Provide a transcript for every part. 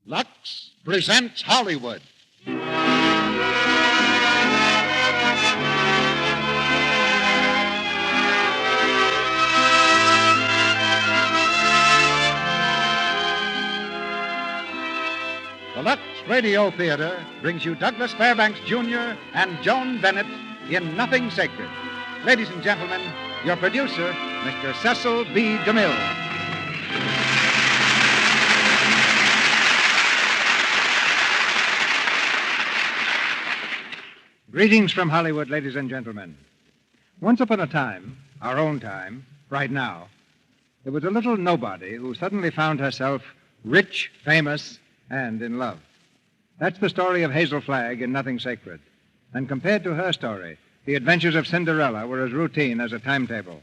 Lux presents Hollywood. The Lux Radio Theatre brings you Douglas Fairbanks, Jr. and Joan Bennett in Nothing Sacred. Ladies and gentlemen, your producer, Mr. Cecil B. DeMille. Greetings from Hollywood, ladies and gentlemen. Once upon a time, our own time, right now, there was a little nobody who suddenly found herself rich, famous, and in love. That's the story of Hazel Flagg in Nothing Sacred. And compared to her story, the adventures of Cinderella were as routine as a timetable.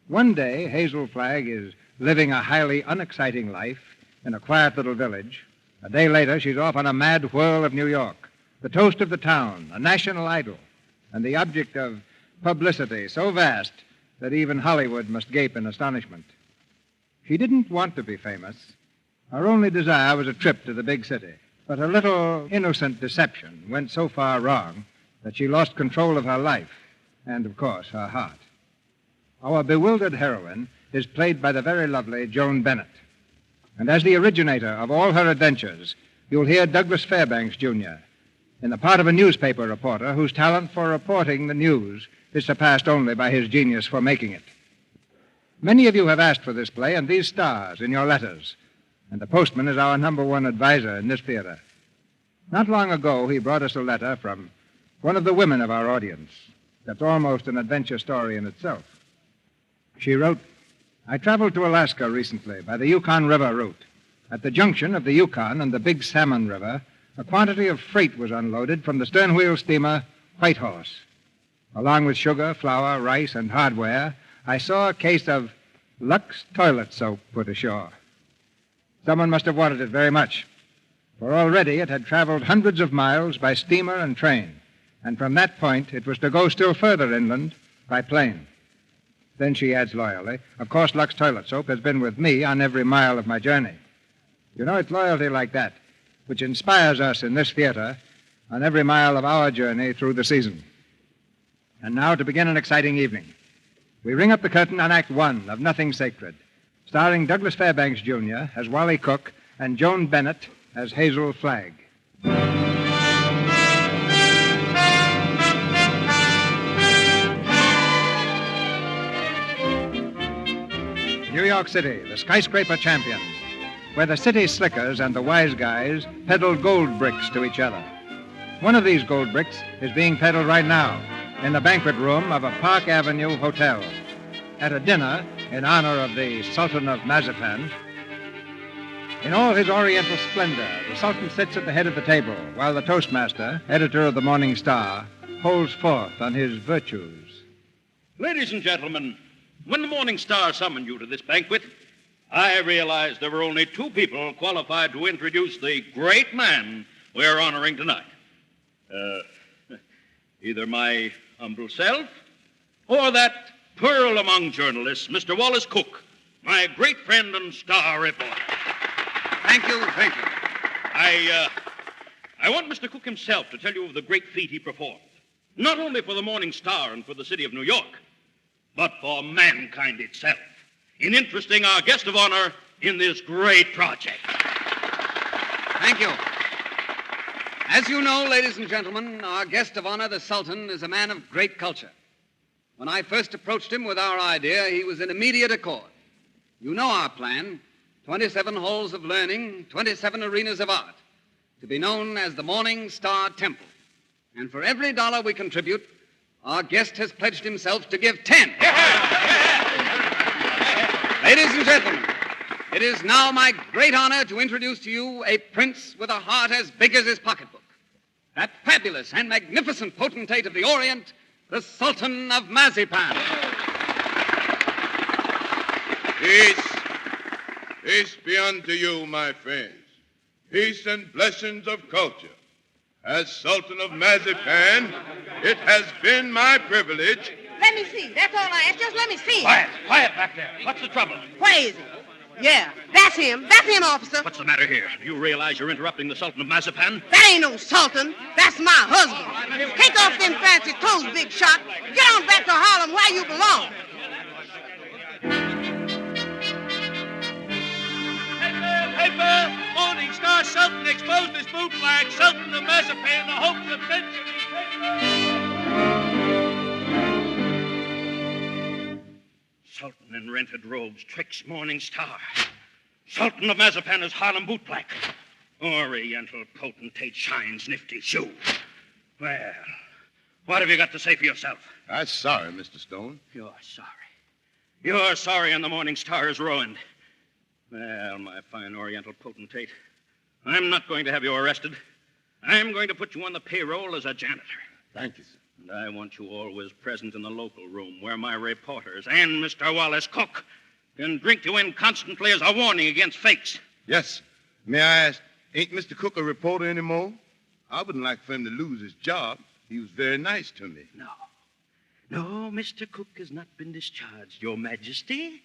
One day, Hazel Flagg is living a highly unexciting life in a quiet little village. A day later, she's off on a mad whirl of New York, the toast of the town, a national idol, and the object of publicity so vast that even Hollywood must gape in astonishment. She didn't want to be famous. Her only desire was a trip to the big city. But her little innocent deception went so far wrong that she lost control of her life and, of course, her heart. Our bewildered heroine is played by the very lovely Joan Bennett. And as the originator of all her adventures, you'll hear Douglas Fairbanks, Jr., in the part of a newspaper reporter whose talent for reporting the news is surpassed only by his genius for making it. Many of you have asked for this play and these stars in your letters, and the postman is our number one advisor in this theater. Not long ago, he brought us a letter from one of the women of our audience. That's almost an adventure story in itself. She wrote, I traveled to Alaska recently by the Yukon River route. At the junction of the Yukon and the Big Salmon River, a quantity of freight was unloaded from the stern-wheel steamer Whitehorse. Along with sugar, flour, rice, and hardware, I saw a case of Lux toilet soap put ashore. Someone must have wanted it very much, for already it had traveled hundreds of miles by steamer and train, and from that point it was to go still further inland by plane. Then she adds loyally, of course Lux toilet soap has been with me on every mile of my journey. You know, it's loyalty like that which inspires us in this theater on every mile of our journey through the season. And now to begin an exciting evening. We ring up the curtain on Act One of Nothing Sacred, starring Douglas Fairbanks, Jr. as Wally Cook and Joan Bennett as Hazel Flagg. New York City, the skyscraper champion, where the city slickers and the wise guys peddle gold bricks to each other. One of these gold bricks is being peddled right now in the banquet room of a Park Avenue hotel. At a dinner in honor of the Sultan of Mazapan, in all his oriental splendor, the Sultan sits at the head of the table, while the Toastmaster, editor of the Morning Star, holds forth on his virtues. Ladies and gentlemen, when the Morning Star summoned you to this banquet, I realized there were only two people qualified to introduce the great man we're honoring tonight. Either my humble self or that pearl among journalists, Mr. Wally Cook, my great friend and star reporter. Thank you. I want Mr. Cook himself to tell you of the great feat he performed, not only for the Morning Star and for the city of New York, but for mankind itself, in interesting our guest of honor in this great project. Thank you. As you know, ladies and gentlemen, our guest of honor, the Sultan, is a man of great culture. When I first approached him with our idea, he was in immediate accord. You know our plan, 27 halls of learning, 27 arenas of art, to be known as the Morning Star Temple. And for every dollar we contribute, our guest has pledged himself to give 10. Ladies and gentlemen, it is now my great honor to introduce to you a prince with a heart as big as his pocketbook. That fabulous and magnificent potentate of the Orient, the Sultan of Mazapan. Peace be unto you, my friends. Peace and blessings of culture. As Sultan of Mazapan, it has been my privilege. Let me see. That's all I ask. Just let me see. Quiet back there. What's the trouble? Where is he? Yeah, that's him. That's him, officer. What's the matter here? Do you realize you're interrupting the Sultan of Mazapan? That ain't no sultan. That's my husband. Take off them fancy clothes, big shot. Get on back to Harlem where you belong. Paper! Morning Star Sultan exposed as bootblack. Sultan of Mazapan, the hopes of centuries. Sultan in rented robes tricks Morning Star. Sultan of Mazapan is Harlem bootblack. Oriental potentate shines nifty shoe. Well, what have you got to say for yourself? I'm sorry, Mr. Stone. You're sorry. You're sorry, and the Morning Star is ruined. Well, my fine Oriental potentate, I'm not going to have you arrested. I'm going to put you on the payroll as a janitor. Thank you, sir. And I want you always present in the local room where my reporters and Mr. Wally Cook can drink you in constantly as a warning against fakes. Yes. May I ask, ain't Mr. Cook a reporter anymore? I wouldn't like for him to lose his job. He was very nice to me. No, Mr. Cook has not been discharged, Your Majesty.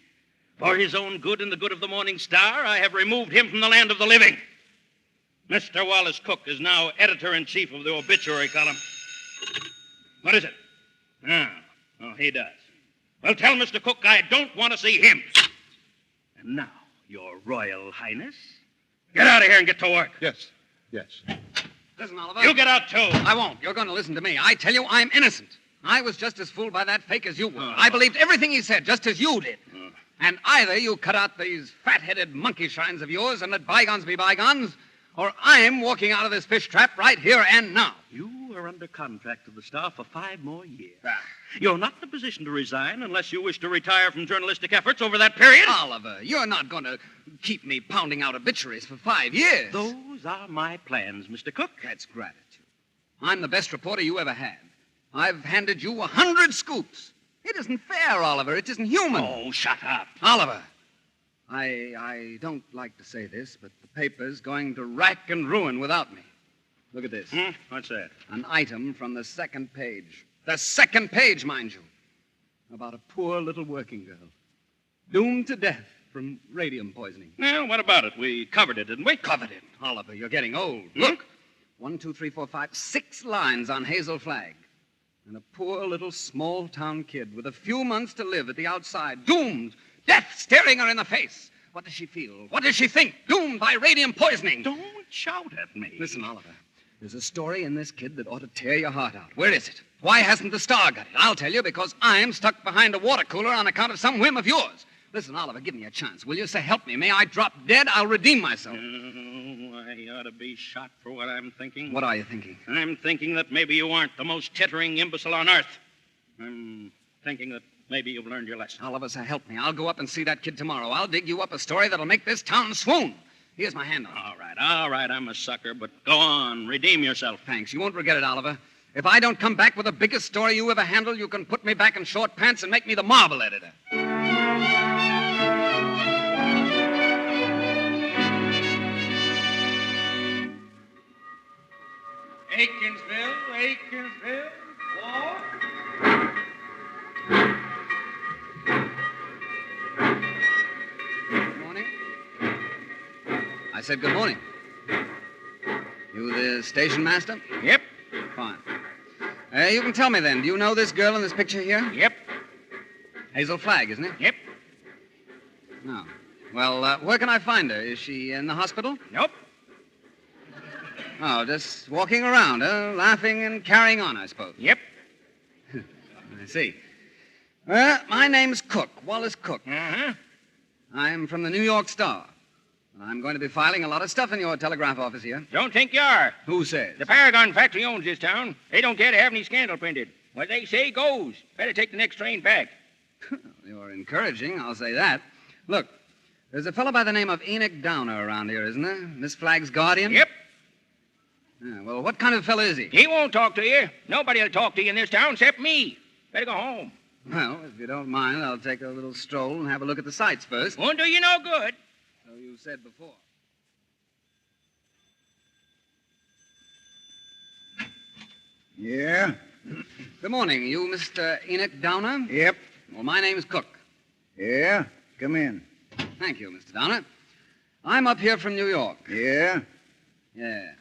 For his own good and the good of the Morning Star, I have removed him from the land of the living. Mr. Wallace Cook is now editor-in-chief of the obituary column. What is it? Oh, he does. Well, tell Mr. Cook I don't want to see him. And now, Your Royal Highness, get out of here and get to work. Yes. Listen, Oliver. You get out, too. I won't. You're going to listen to me. I tell you, I'm innocent. I was just as fooled by that fake as you were. I believed everything he said, just as you did. And either you cut out these fat-headed monkey shines of yours and let bygones be bygones, or I'm walking out of this fish trap right here and now. You are under contract to the Star for 5 more years. You're not in a position to resign unless you wish to retire from journalistic efforts over that period. Oliver, you're not going to keep me pounding out obituaries for 5 years. Those are my plans, Mr. Cook. That's gratitude. I'm the best reporter you ever had. I've handed you 100 scoops. It isn't fair, Oliver. It isn't human. Oh, shut up. Oliver, I don't like to say this, but the paper's going to rack and ruin without me. Look at this. What's that? An item from the second page. The second page, mind you. About a poor little working girl. Doomed to death from radium poisoning. Well, what about it? We covered it, didn't we? Covered it. Oliver, you're getting old. Look. 1, 2, 3, 4, 5, 6 lines on Hazel Flagg. And a poor little small-town kid with a few months to live at the outside. Doomed. Death staring her in the face. What does she feel? What does she think? Doomed by radium poisoning. Don't shout at me. Listen, Oliver. There's a story in this kid that ought to tear your heart out. Where is it? Why hasn't the Star got it? I'll tell you, because I'm stuck behind a water cooler on account of some whim of yours. Listen, Oliver, give me a chance, will you? Say, help me. May I drop dead? I'll redeem myself. I ought to be shot for what I'm thinking. What are you thinking? I'm thinking that maybe you aren't the most tittering imbecile on earth. I'm thinking that maybe you've learned your lesson. Oliver, say, help me. I'll go up and see that kid tomorrow. I'll dig you up a story that'll make this town swoon. Here's my hand on it. All right. I'm a sucker, but go on. Redeem yourself. Thanks. You won't regret it, Oliver. If I don't come back with the biggest story you ever handled, you can put me back in short pants and make me the marble editor. Aikinsville, war. Good morning. I said good morning. You the station master? Yep. Fine. You can tell me then, do you know this girl in this picture here? Yep. Hazel Flagg, isn't it? Yep. No. Well, where can I find her? Is she in the hospital? Nope. Oh, just walking around, laughing and carrying on, I suppose. Yep. I see. Well, my name's Cook, Wallace Cook. Uh-huh. I'm from the New York Star. And I'm going to be filing a lot of stuff in your telegraph office here. Don't think you are. Who says? The Paragon factory owns this town. They don't care to have any scandal printed. What they say goes. Better take the next train back. You're encouraging, I'll say that. Look, there's a fellow by the name of Enoch Downer around here, isn't there? Miss Flagg's guardian? Yep. Yeah, well, what kind of fellow is he? He won't talk to you. Nobody will talk to you in this town except me. Better go home. Well, if you don't mind, I'll take a little stroll and have a look at the sights first. Won't do you no good. So you said before. Yeah? Good morning. You Mr. Enoch Downer? Yep. Well, my name's Cook. Yeah? Come in. Thank you, Mr. Downer. I'm up here from New York. Yeah? Yeah.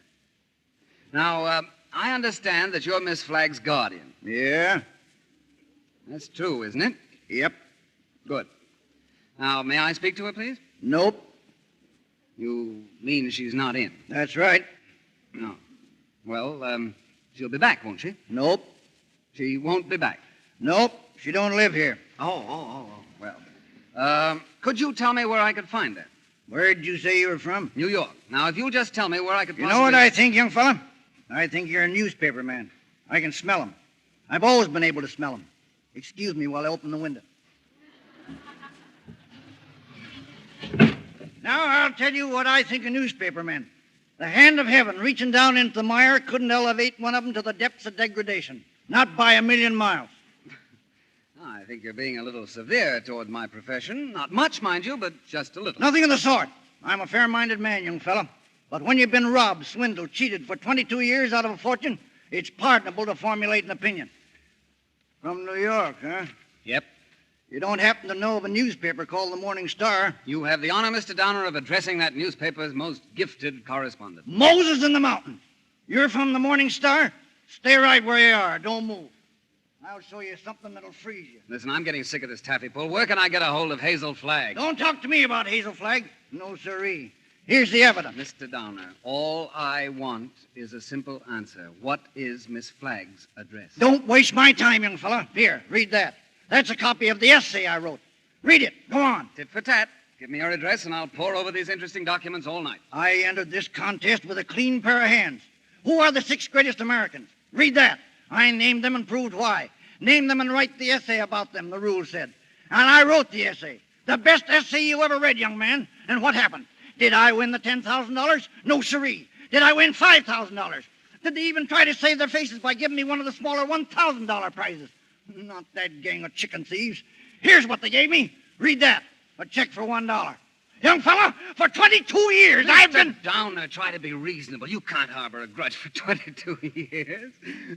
Now, I understand that you're Miss Flagg's guardian. Yeah? That's true, isn't it? Yep. Good. Now, may I speak to her, please? Nope. You mean she's not in? That's right. No. Well, she'll be back, won't she? Nope. She won't be back. Nope. She don't live here. Oh. Well, could you tell me where I could find her? Where'd you say you were from? New York. Now, if you'll just tell me where I could You possibly... know what I think, young fella? I think you're a newspaper man. I can smell 'em. I've always been able to smell 'em. Excuse me while I open the window. Now, I'll tell you what I think of newspaper men. The hand of heaven reaching down into the mire couldn't elevate one of them to the depths of degradation. Not by a million miles. I think you're being a little severe toward my profession. Not much, mind you, but just a little. Nothing of the sort. I'm a fair-minded man, young fella. But when you've been robbed, swindled, cheated for 22 years out of a fortune, it's pardonable to formulate an opinion. From New York, huh? Yep. You don't happen to know of a newspaper called the Morning Star? You have the honor, Mr. Downer, of addressing that newspaper's most gifted correspondent. Moses in the mountain. You're from the Morning Star? Stay right where you are. Don't move. I'll show you something that'll freeze you. Listen, I'm getting sick of this taffy pull. Where can I get a hold of Hazel Flagg? Don't talk to me about Hazel Flagg. No, sirree. Here's the evidence. Mr. Downer, all I want is a simple answer. What is Miss Flagg's address? Don't waste my time, young fella. Here, read that. That's a copy of the essay I wrote. Read it. Go on. Tit for tat. Give me your address, and I'll pore over these interesting documents all night. I entered this contest with a clean pair of hands. Who are the 6 greatest Americans? Read that. I named them and proved why. Name them and write the essay about them, the rules said. And I wrote the essay. The best essay you ever read, young man. And what happened? Did I win the $10,000? No, siree. Did I win $5,000? Did they even try to save their faces by giving me one of the smaller $1,000 prizes? Not that gang of chicken thieves. Here's what they gave me. Read that. A check for $1. Young fella, for 22 years I've been... Downer, try to be reasonable. You can't harbor a grudge for 22 years.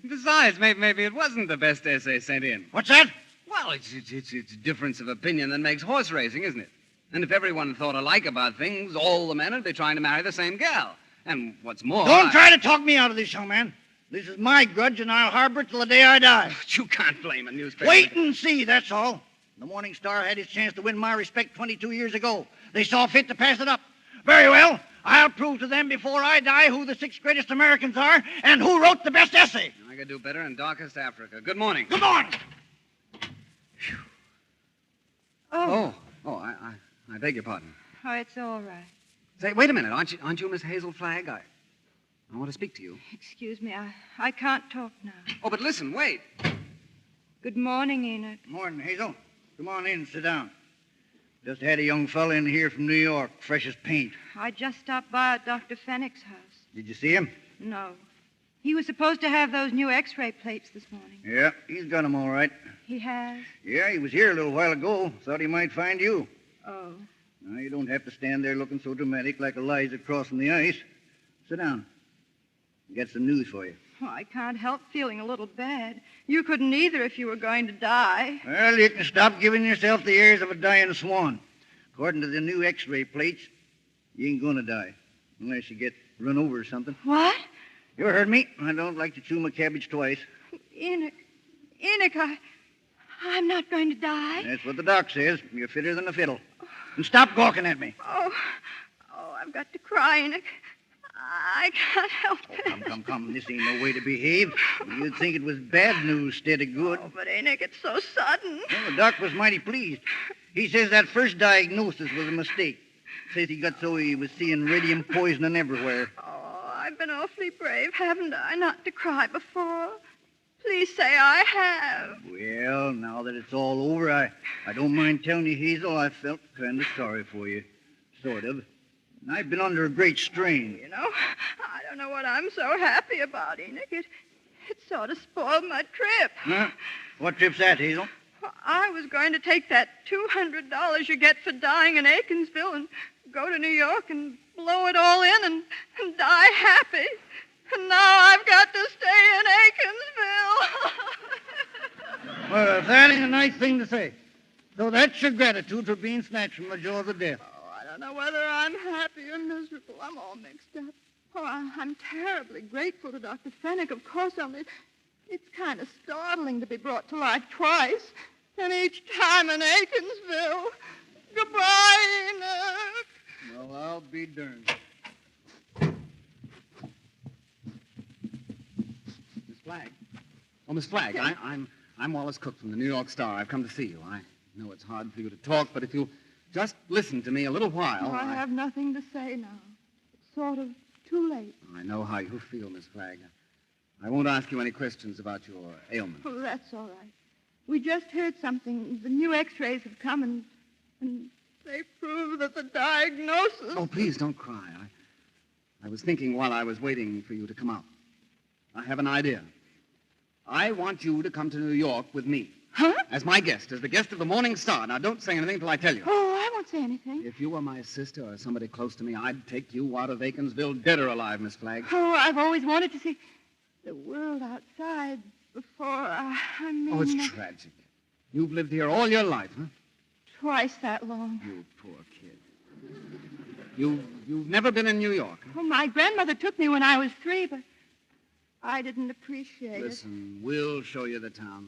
Besides, maybe it wasn't the best essay sent in. What's that? Well, it's a difference of opinion that makes horse racing, isn't it? And if everyone thought alike about things, all the men would be trying to marry the same gal. And what's more... Don't try to talk me out of this, young man. This is my grudge, and I'll harbor it till the day I die. But you can't blame a newspaper. Wait and see, that's all. The Morning Star had its chance to win my respect 22 years ago. They saw fit to pass it up. Very well. I'll prove to them before I die who the 6 greatest Americans are and who wrote the best essay. I could do better in darkest Africa. Good morning. Good morning. Oh, I beg your pardon. Oh, it's all right. Say, wait a minute. Aren't you Miss Hazel Flagg? I want to speak to you. Excuse me, I can't talk now. Oh, but listen, wait. Good morning, Enoch. Morning, Hazel. Come on in, sit down. Just had a young fella in here from New York, fresh as paint. I just stopped by at Dr. Fennick's house. Did you see him? No. He was supposed to have those new x-ray plates this morning. Yeah, he's got 'em all right. He has? Yeah, he was here a little while ago. Thought he might find you. Oh. Now, you don't have to stand there looking so dramatic like Eliza crossing the ice. Sit down. I got some news for you. Oh, I can't help feeling a little bad. You couldn't either if you were going to die. Well, you can stop giving yourself the airs of a dying swan. According to the new x-ray plates, you ain't gonna die. Unless you get run over or something. What? You heard me. I don't like to chew my cabbage twice. Enoch, I'm not going to die. That's what the doc says. You're fitter than a fiddle. And stop gawking at me. Oh, I've got to cry, Enoch. I can't help it. Come. This ain't no way to behave. You'd think it was bad news instead of good. Oh, but Enoch, it's so sudden. Well, the doc was mighty pleased. He says that first diagnosis was a mistake. Says he got so he was seeing radium poisoning everywhere. Oh, I've been awfully brave, haven't I, not to cry before? Please say I have. Well, now that it's all over, I don't mind telling you, Hazel, I felt kind of sorry for you. Sort of. I've been under a great strain. You know, I don't know what I'm so happy about, Enoch. It sort of spoiled my trip. Huh? What trip's that, Hazel? Well, I was going to take that $200 you get for dying in Aikinsville and go to New York and blow it all in and die happy. And now I've got to stay in Aikinsville. Well, that ain't a nice thing to say. So that's your gratitude for being snatched from the jaws of death. know whether I'm happy or miserable. I'm all mixed up. Oh, I'm terribly grateful to Dr. Fenwick, of course, only it's kind of startling to be brought to life twice. And each time in Aikinsville. Goodbye, Enoch. Well, I'll be darned. Miss Flagg. Oh, Miss Flagg, I'm Wallace Cook from the New York Star. I've come to see you. I know it's hard for you to talk, but if you'll just listen to me a little while... Oh, I have nothing to say now. It's sort of too late. I know how you feel, Miss Flagg. I won't ask you any questions about your ailment. Oh, that's all right. We just heard something. The new X-rays have come, and they prove that the diagnosis... Oh, please don't cry. I was thinking while I was waiting for you to come out. I have an idea. I want you to come to New York with me. Huh? As my guest, as the guest of the Morning Star. Now, don't say anything till I tell you. Oh, I won't say anything. If you were my sister or somebody close to me, I'd take you out of Aikinsville, dead or alive, Miss Flagg. Oh, I've always wanted to see the world outside before Oh, it's tragic. You've lived here all your life, huh? Twice that long. You poor kid. You've never been in New York, huh? Oh, my grandmother took me when I was 3, but I didn't appreciate Listen, we'll show you the town.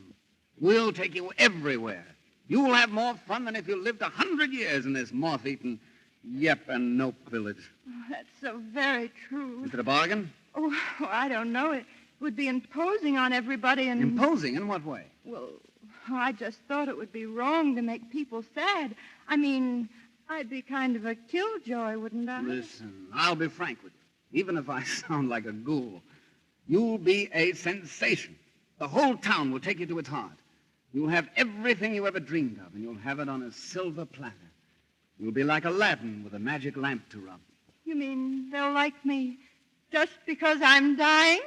We'll take you everywhere. You'll have more fun than if you lived 100 years in this moth-eaten yep and nope village. Oh, that's so very true. Is it a bargain? Oh, I don't know. It would be imposing on everybody and... Imposing? In what way? Well, I just thought it would be wrong to make people sad. I mean, I'd be kind of a killjoy, wouldn't I? Listen, I'll be frank with you. Even if I sound like a ghoul, you'll be a sensation. The whole town will take you to its heart. You'll have everything you ever dreamed of, and you'll have it on a silver platter. You'll be like Aladdin with a magic lamp to rub. You mean they'll like me just because I'm dying?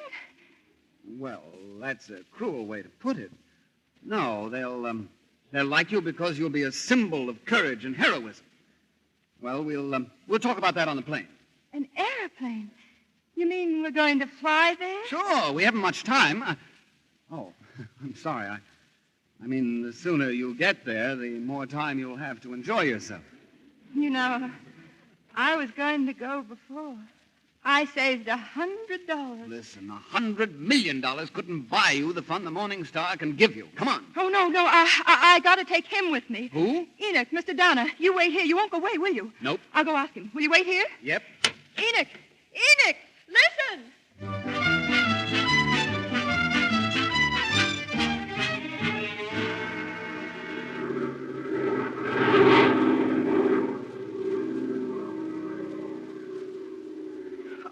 Well, that's a cruel way to put it. No, they'll like you because you'll be a symbol of courage and heroism. Well, we'll talk about that on the plane. An airplane? You mean we're going to fly there? Sure, we haven't much time. Oh, I'm sorry. I mean, the sooner you get there, the more time you'll have to enjoy yourself. You know, I was going to go before. I saved $100. Listen, $100 million couldn't buy you the fun the Morning Star can give you. Come on. Oh, no, I got to take him with me. Who? Enoch, Mr. Donner. You wait here. You won't go away, will you? Nope. I'll go ask him. Will you wait here? Yep. Enoch! Enoch! Listen!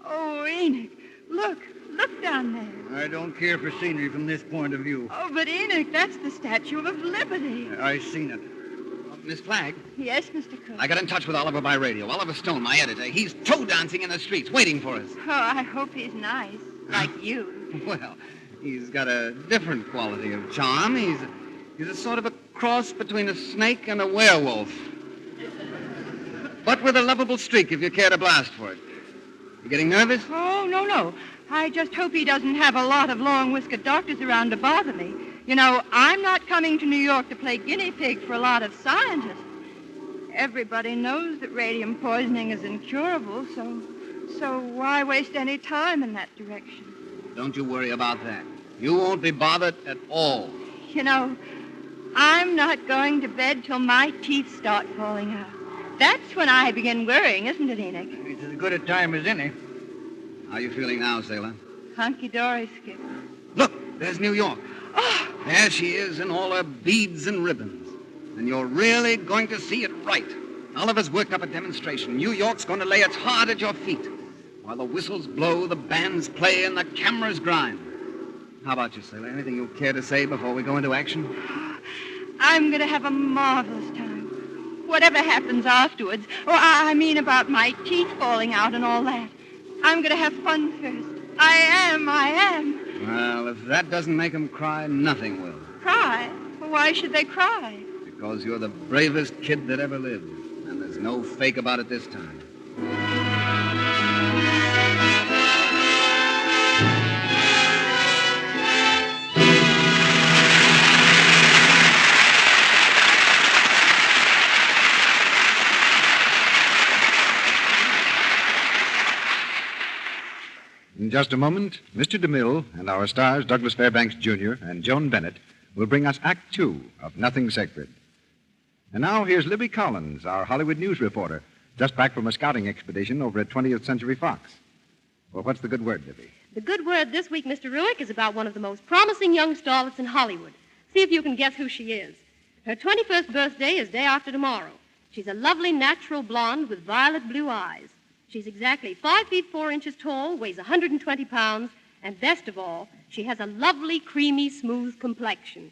Oh, Enoch, look down there. I don't care for scenery from this point of view. Oh, but Enoch, that's the Statue of Liberty. I seen it. Miss Flagg? Yes, Mr. Cook. I got in touch with Oliver by radio. Oliver Stone, my editor. He's toe dancing in the streets, waiting for us. Oh, I hope he's nice, like you. Well, he's got a different quality of charm. He's a sort of a cross between a snake and a werewolf. But with a lovable streak, if you care to blast for it. You getting nervous? Oh, no. I just hope he doesn't have a lot of long-whiskered doctors around to bother me. You know, I'm not coming to New York to play guinea pig for a lot of scientists. Everybody knows that radium poisoning is incurable, so why waste any time in that direction? Don't you worry about that. You won't be bothered at all. You know, I'm not going to bed till my teeth start falling out. That's when I begin worrying, isn't it, Enoch? It's as good a time as any. How are you feeling now, sailor? Hunky-dory, Skip. Look, there's New York. Oh! There she is in all her beads and ribbons. And you're really going to see it right. Oliver's worked up a demonstration. New York's going to lay its heart at your feet. While the whistles blow, the bands play, and the cameras grind. How about you, sailor? Anything you care to say before we go into action? I'm going to have a marvelous time. Whatever happens afterwards, or I mean about my teeth falling out and all that. I'm going to have fun first. I am. Well, if that doesn't make them cry, nothing will. Cry? Why should they cry? Because you're the bravest kid that ever lived. And there's no fake about it this time. In just a moment, Mr. DeMille and our stars, Douglas Fairbanks Jr. and Joan Bennett, will bring us Act Two of Nothing Sacred. And now here's Libby Collins, our Hollywood news reporter, just back from a scouting expedition over at 20th Century Fox. Well, what's the good word, Libby? The good word this week, Mr. Ruick, is about one of the most promising young starlets in Hollywood. See if you can guess who she is. Her 21st birthday is day after tomorrow. She's a lovely natural blonde with violet blue eyes. She's exactly 5 feet 4 inches tall, weighs 120 pounds, and best of all, she has a lovely, creamy, smooth complexion.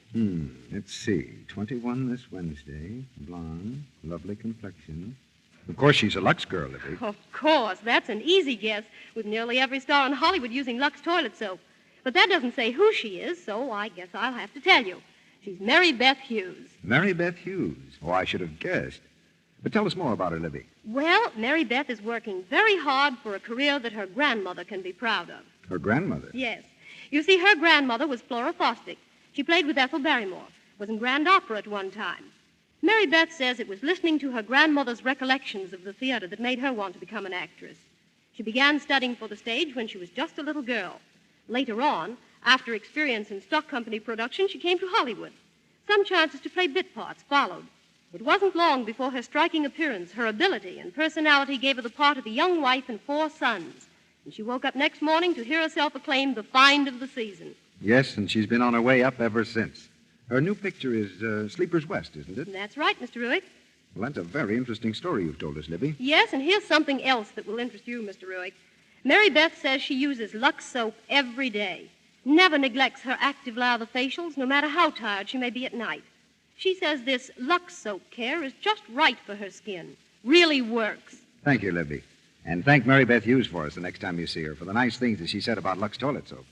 Let's see. 21 this Wednesday. Blonde, lovely complexion. Of course, she's a Lux girl, Libby. Of course. That's an easy guess, with nearly every star in Hollywood using Lux toilet soap. But that doesn't say who she is, so I guess I'll have to tell you. She's Mary Beth Hughes. Mary Beth Hughes. Oh, I should have guessed. But tell us more about her, Libby. Well, Mary Beth is working very hard for a career that her grandmother can be proud of. Her grandmother? Yes. You see, her grandmother was Flora Fosdick. She played with Ethel Barrymore, was in Grand Opera at one time. Mary Beth says it was listening to her grandmother's recollections of the theater that made her want to become an actress. She began studying for the stage when she was just a little girl. Later on, after experience in stock company production, she came to Hollywood. Some chances to play bit parts followed. It wasn't long before her striking appearance, her ability, and personality gave her the part of a young wife and 4 sons. And she woke up next morning to hear herself acclaimed the find of the season. Yes, and she's been on her way up ever since. Her new picture is Sleepers West, isn't it? That's right, Mr. Ruick. Well, that's a very interesting story you've told us, Libby. Yes, and here's something else that will interest you, Mr. Ruick. Mary Beth says she uses Lux soap every day. Never neglects her active lather facials, no matter how tired she may be at night. She says this Lux soap care is just right for her skin. Really works. Thank you, Libby. And thank Mary Beth Hughes for us the next time you see her for the nice things that she said about Lux toilet soap.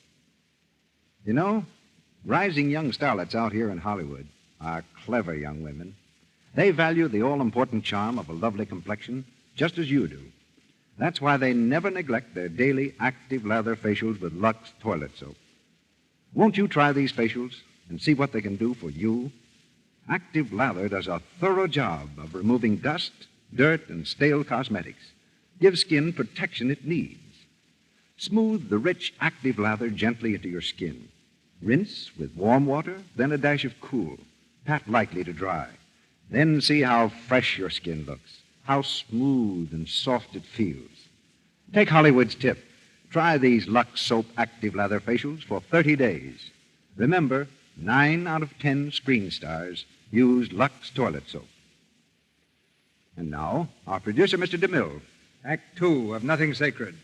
You know, rising young starlets out here in Hollywood are clever young women. They value the all-important charm of a lovely complexion just as you do. That's why they never neglect their daily active lather facials with Lux toilet soap. Won't you try these facials and see what they can do for you? Active lather does a thorough job of removing dust, dirt, and stale cosmetics. Give skin protection it needs. Smooth the rich active lather gently into your skin. Rinse with warm water, then a dash of cool. Pat lightly to dry. Then see how fresh your skin looks, how smooth and soft it feels. Take Hollywood's tip. Try these Lux Soap Active Lather Facials for 30 days. Remember, 9 out of 10 screen stars use Lux toilet soap. And now, our producer, Mr. DeMille. Act Two of Nothing Sacred,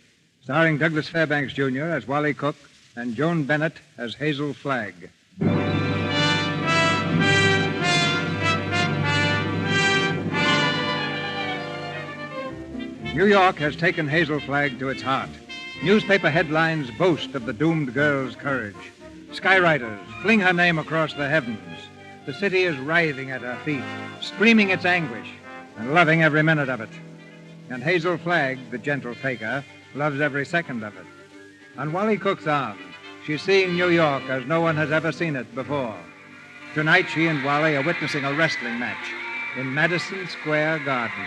starring Douglas Fairbanks Jr. as Wally Cook and Joan Bennett as Hazel Flagg. New York has taken Hazel Flagg to its heart. Newspaper headlines boast of the doomed girl's courage. Skywriters fling her name across the heavens. The city is writhing at her feet, screaming its anguish, and loving every minute of it. And Hazel Flagg, the gentle faker, loves every second of it. On Wally Cook's arms, she's seeing New York as no one has ever seen it before. Tonight, she and Wally are witnessing a wrestling match in Madison Square Garden.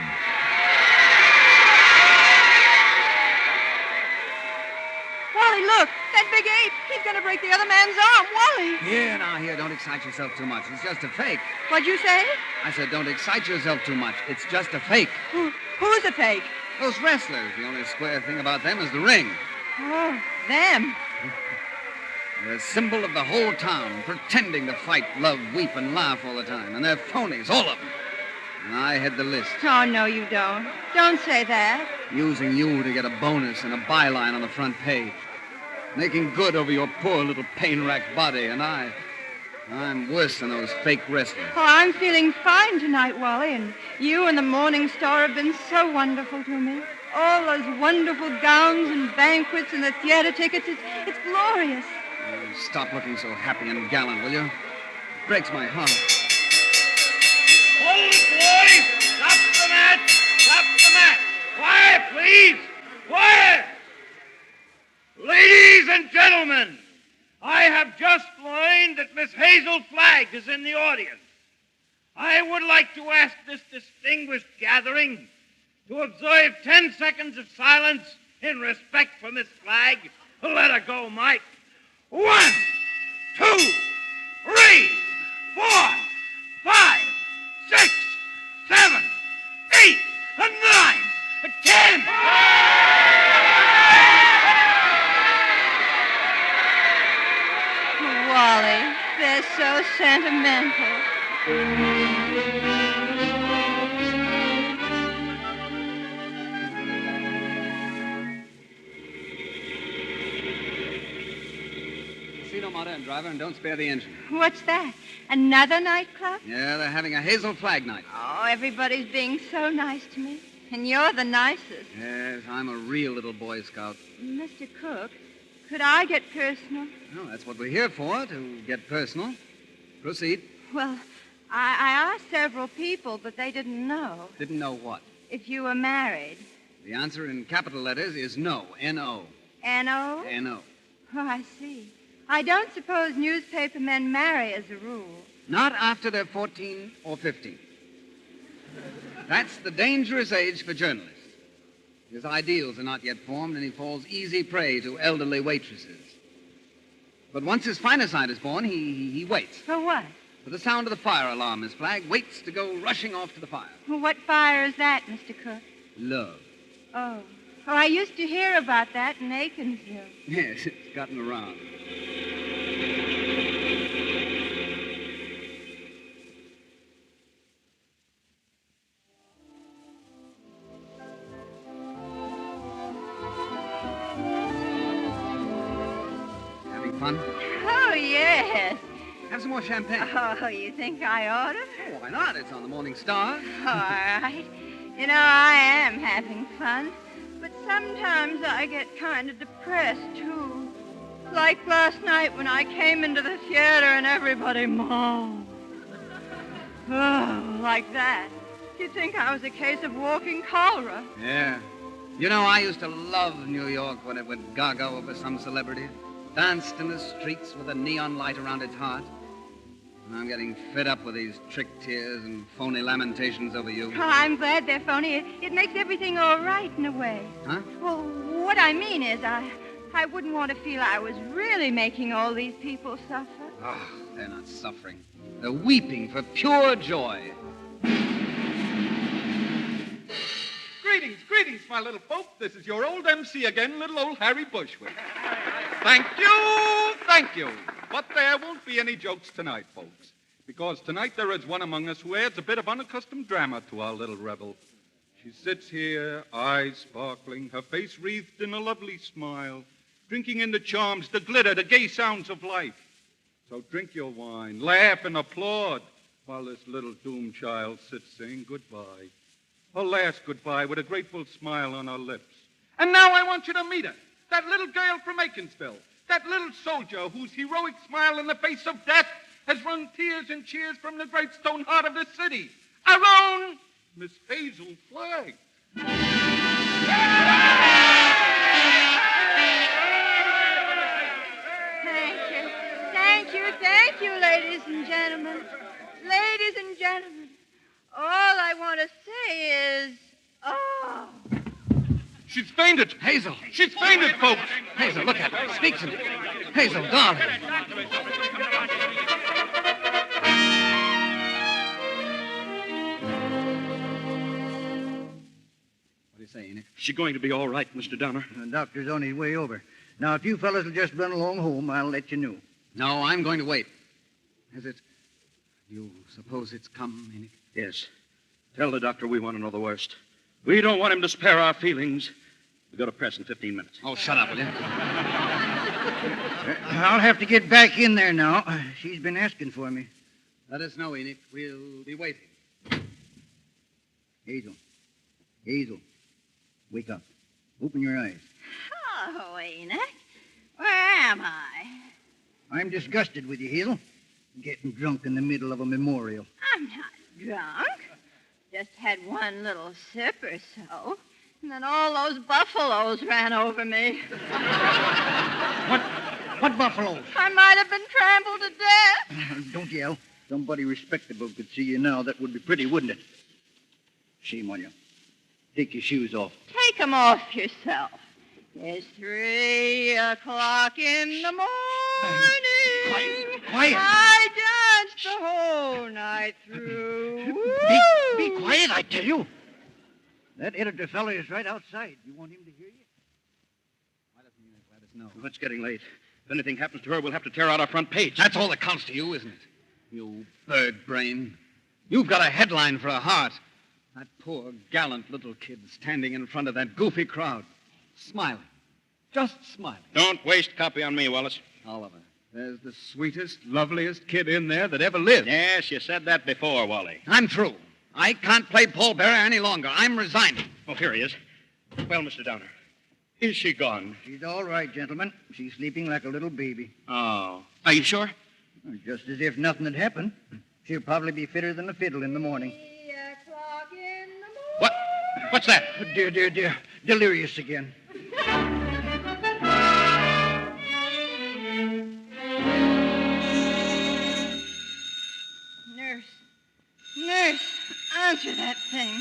Wally, look, that big ape. He's going to break the other man's arm. Wally. Here, don't excite yourself too much. It's just a fake. What'd you say? I said, don't excite yourself too much. It's just a fake. Who's a fake? Those wrestlers. The only square thing about them is the ring. Oh, them. They're a symbol of the whole town, pretending to fight, love, weep, and laugh all the time. And they're phonies, all of them. And I head the list. Oh, no, you don't. Don't say that. Using you to get a bonus and a byline on the front page. Making good over your poor little pain-racked body. And I'm worse than those fake wrestlers. Oh, I'm feeling fine tonight, Wally. And you and the Morning Star have been so wonderful to me. All those wonderful gowns and banquets and the theater tickets. It's glorious. Stop looking so happy and gallant, will you? It breaks my heart. Hold it, boys! Stop the match! Stop the match! Quiet, please! Quiet! Ladies and gentlemen, I have just learned that Miss Hazel Flagg is in the audience. I would like to ask this distinguished gathering to observe 10 seconds of silence in respect for Miss Flagg Let her go, Mike. 1, 2, 3, 4, 5, 6, 7, 8, 9, 10. Wally, they're so sentimental. Casino modern, driver, and don't spare the engine. What's that? Another nightclub? Yeah, they're having a Hazel Flagg night. Oh, everybody's being so nice to me. And you're the nicest. Yes, I'm a real little Boy Scout. Mr. Cook, could I get personal? Well, that's what we're here for, to get personal. Proceed. Well, I asked several people, but they didn't know. Didn't know what? If you were married. The answer in capital letters is no. N-O. N-O? N-O. Oh, I see. I don't suppose newspaper men marry as a rule. Not after they're 14 or 15. That's the dangerous age for journalists. His ideals are not yet formed, and he falls easy prey to elderly waitresses. But once his finer side is born, he waits. For what? For the sound of the fire alarm, Miss Flagg, waits to go rushing off to the fire. Well, what fire is that, Mr. Cook? Love. Oh. Oh, I used to hear about that in Aikinsville. Yes, it's gotten around. Having fun? Oh, yes. Have some more champagne. Oh, you think I ought to? Oh, why not? It's on the Morning Star. All right. You know, I am having fun, but sometimes I get kind of depressed, too. Like last night when I came into the theater and everybody moaned. Oh, like that. You'd think I was a case of walking cholera. Yeah. You know, I used to love New York when it went gaga over some celebrity. Danced in the streets with a neon light around its heart. And I'm getting fed up with these trick tears and phony lamentations over you. Oh, I'm glad they're phony. It makes everything all right in a way. Huh? Well, what I mean is I wouldn't want to feel I was really making all these people suffer. Oh, they're not suffering. They're weeping for pure joy. Greetings, my little folk. This is your old MC again, little old Harry Bushwick. Thank you. But there won't be any jokes tonight, folks, because tonight there is one among us who adds a bit of unaccustomed drama to our little revel. She sits here, eyes sparkling, her face wreathed in a lovely smile, drinking in the charms, the glitter, the gay sounds of life. So drink your wine, laugh and applaud, while this little doomed child sits saying goodbye. Her last goodbye with a grateful smile on her lips. And now I want you to meet her, that little girl from Aikinsville, that little soldier whose heroic smile in the face of death has wrung tears and cheers from the great stone heart of this city. Our own Miss Hazel Flagg. Thank you, ladies and gentlemen. Ladies and gentlemen, all I want to say is, oh. She's fainted. Hazel. She's fainted, folks. Hazel, look at her. Speak to me. Hazel, darling. What do you say, Enoch? She's going to be all right, Mr. Donner. The doctor's on his way over. Now, if you fellas will just run along home, I'll let you know. No, I'm going to wait. Has it... You suppose it's come, Enoch? Yes. Tell the doctor we want to know the worst. We don't want him to spare our feelings. We go to press in 15 minutes. Oh, shut up, will you? I'll have to get back in there now. She's been asking for me. Let us know, Enoch. We'll be waiting. Hazel. Wake up. Open your eyes. Oh, Enoch. Where am I? I'm disgusted with you, Hazel. Getting drunk in the middle of a memorial. I'm not drunk. Just had one little sip or so. And then all those buffaloes ran over me. What buffaloes? I might have been trampled to death. Don't yell. Somebody respectable could see you now. That would be pretty, wouldn't it? Shame on you. Take your shoes off. Take 'em off yourself. It's 3 o'clock in the morning. Quiet. I danced the whole night through. Be quiet, I tell you. That editor fellow is right outside. You want him to hear you? Why doesn't he let us know? Well, it's getting late. If anything happens to her, we'll have to tear out our front page. That's all that counts to you, isn't it? You bird brain. You've got a headline for a heart. That poor, gallant little kid standing in front of that goofy crowd. Smiling. Just smiling. Don't waste copy on me, Wallace. Oliver, there's the sweetest, loveliest kid in there that ever lived. Yes, you said that before, Wally. I'm through. I can't play Paul Bearer any longer. I'm resigning. Oh, here he is. Well, Mr. Downer, is she gone? She's all right, gentlemen. She's sleeping like a little baby. Oh. Are you sure? Just as if nothing had happened. She'll probably be fitter than a fiddle in the morning. 3 o'clock in the morning. What? What's that? Oh, dear. Delirious again. Nurse, answer that thing.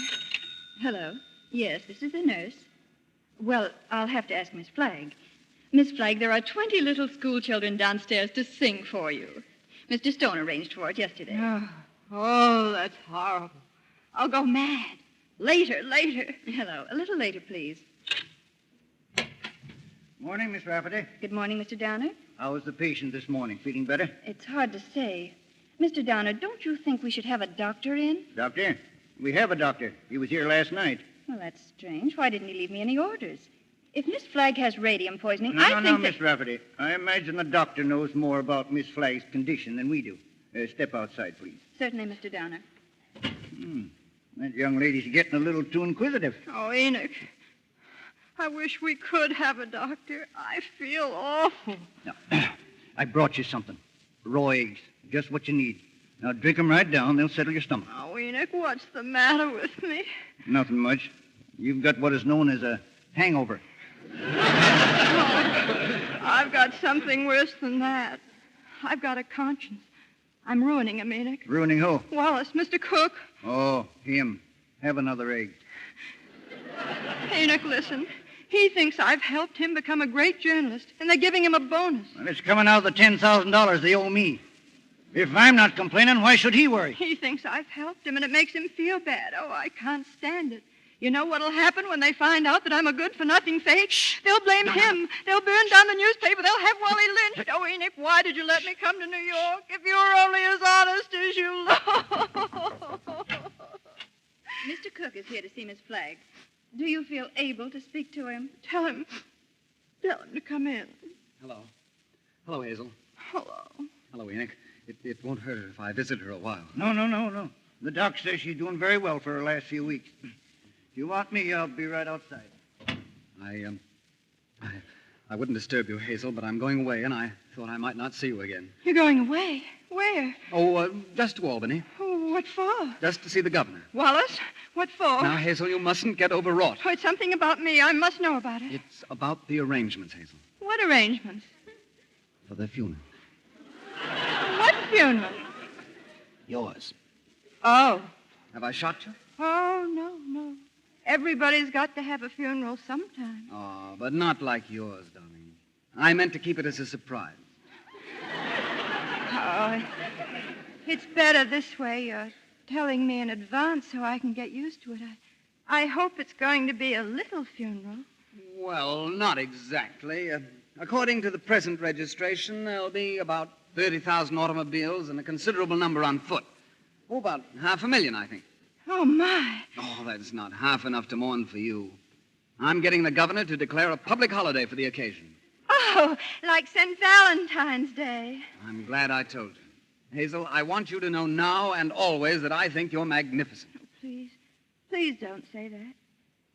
Hello. Yes, this is the nurse. Well, I'll have to ask Miss Flagg. Miss Flagg, there are 20 little school children downstairs to sing for you. Mr. Stone arranged for it yesterday. Oh, that's horrible. I'll go mad. Later. Hello. A little later, please. Morning, Miss Rafferty. Good morning, Mr. Downer. How was the patient this morning? Feeling better? It's hard to say. Mr. Downer, don't you think we should have a doctor in? Doctor? We have a doctor. He was here last night. Well, that's strange. Why didn't he leave me any orders? If Miss Flagg has radium poisoning, No, I think Miss Rafferty. I imagine the doctor knows more about Miss Flagg's condition than we do. Step outside, please. Certainly, Mr. Downer. That young lady's getting a little too inquisitive. Oh, Enoch, I wish we could have a doctor. I feel awful. Now, I brought you something. Raw eggs. Just what you need. Now, drink them right down. They'll settle your stomach. Oh, Enoch, what's the matter with me? Nothing much. You've got what is known as a hangover. I've got something worse than that. I've got a conscience. I'm ruining him, Enoch. Ruining who? Wallace, Mr. Cook. Oh, him. Have another egg. Enoch, listen. He thinks I've helped him become a great journalist, and they're giving him a bonus. Well, it's coming out of the $10,000 they owe me. If I'm not complaining, why should he worry? He thinks I've helped him, and it makes him feel bad. Oh, I can't stand it. You know what'll happen when they find out that I'm a good-for-nothing fake? They'll blame him. They'll burn down the newspaper. They'll have Wally lynched. Oh, Enoch, why did you let me come to New York if you were only as honest as you look? Mr. Cook is here to see Miss Flagg. Do you feel able to speak to him? Tell him to come in. Hello. Hello, Hazel. Hello. Hello, Enoch. It won't hurt her if I visit her a while. No. The doc says she's doing very well for her last few weeks. If you want me, I'll be right outside. I wouldn't disturb you, Hazel, but I'm going away, and I thought I might not see you again. You're going away? Where? Oh, just to Albany. Oh, what for? Just to see the governor. Wallace, what for? Now, Hazel, you mustn't get overwrought. Oh, it's something about me. I must know about it. It's about the arrangements, Hazel. What arrangements? For the funeral. What funeral? Yours. Oh. Have I shot you? Oh, no. Everybody's got to have a funeral sometime. Oh, but not like yours, darling. I meant to keep it as a surprise. Oh, it's better this way. You're telling me in advance so I can get used to it. I hope it's going to be a little funeral. Well, not exactly. According to the present registration, there'll be about 30,000 automobiles and a considerable number on foot. Oh, about 500,000, I think. Oh, my. Oh, that's not half enough to mourn for you. I'm getting the governor to declare a public holiday for the occasion. Oh, like St. Valentine's Day. I'm glad I told you. Hazel, I want you to know now and always that I think you're magnificent. Oh, please don't say that.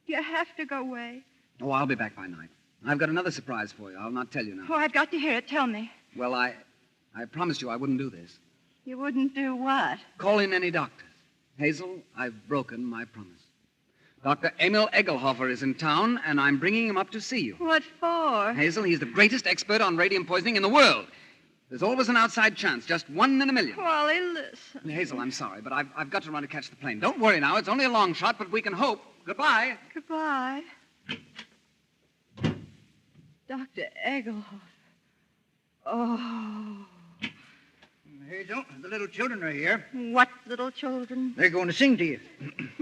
You have to go away. Oh, I'll be back by night. I've got another surprise for you. I'll not tell you now. Oh, I've got to hear it. Tell me. Well, I promised you I wouldn't do this. You wouldn't do what? Call in any doctors. Hazel, I've broken my promise. Dr. Emil Egelhofer is in town, and I'm bringing him up to see you. What for? Hazel, he's the greatest expert on radium poisoning in the world. There's always an outside chance, just 1 in a million. Wally, listen. Hazel, I'm sorry, but I've got to run to catch the plane. Don't worry now. It's only a long shot, but we can hope. Goodbye. Goodbye. Dr. Egelhoff. Oh. Hazel, the little children are here. What little children? They're going to sing to you.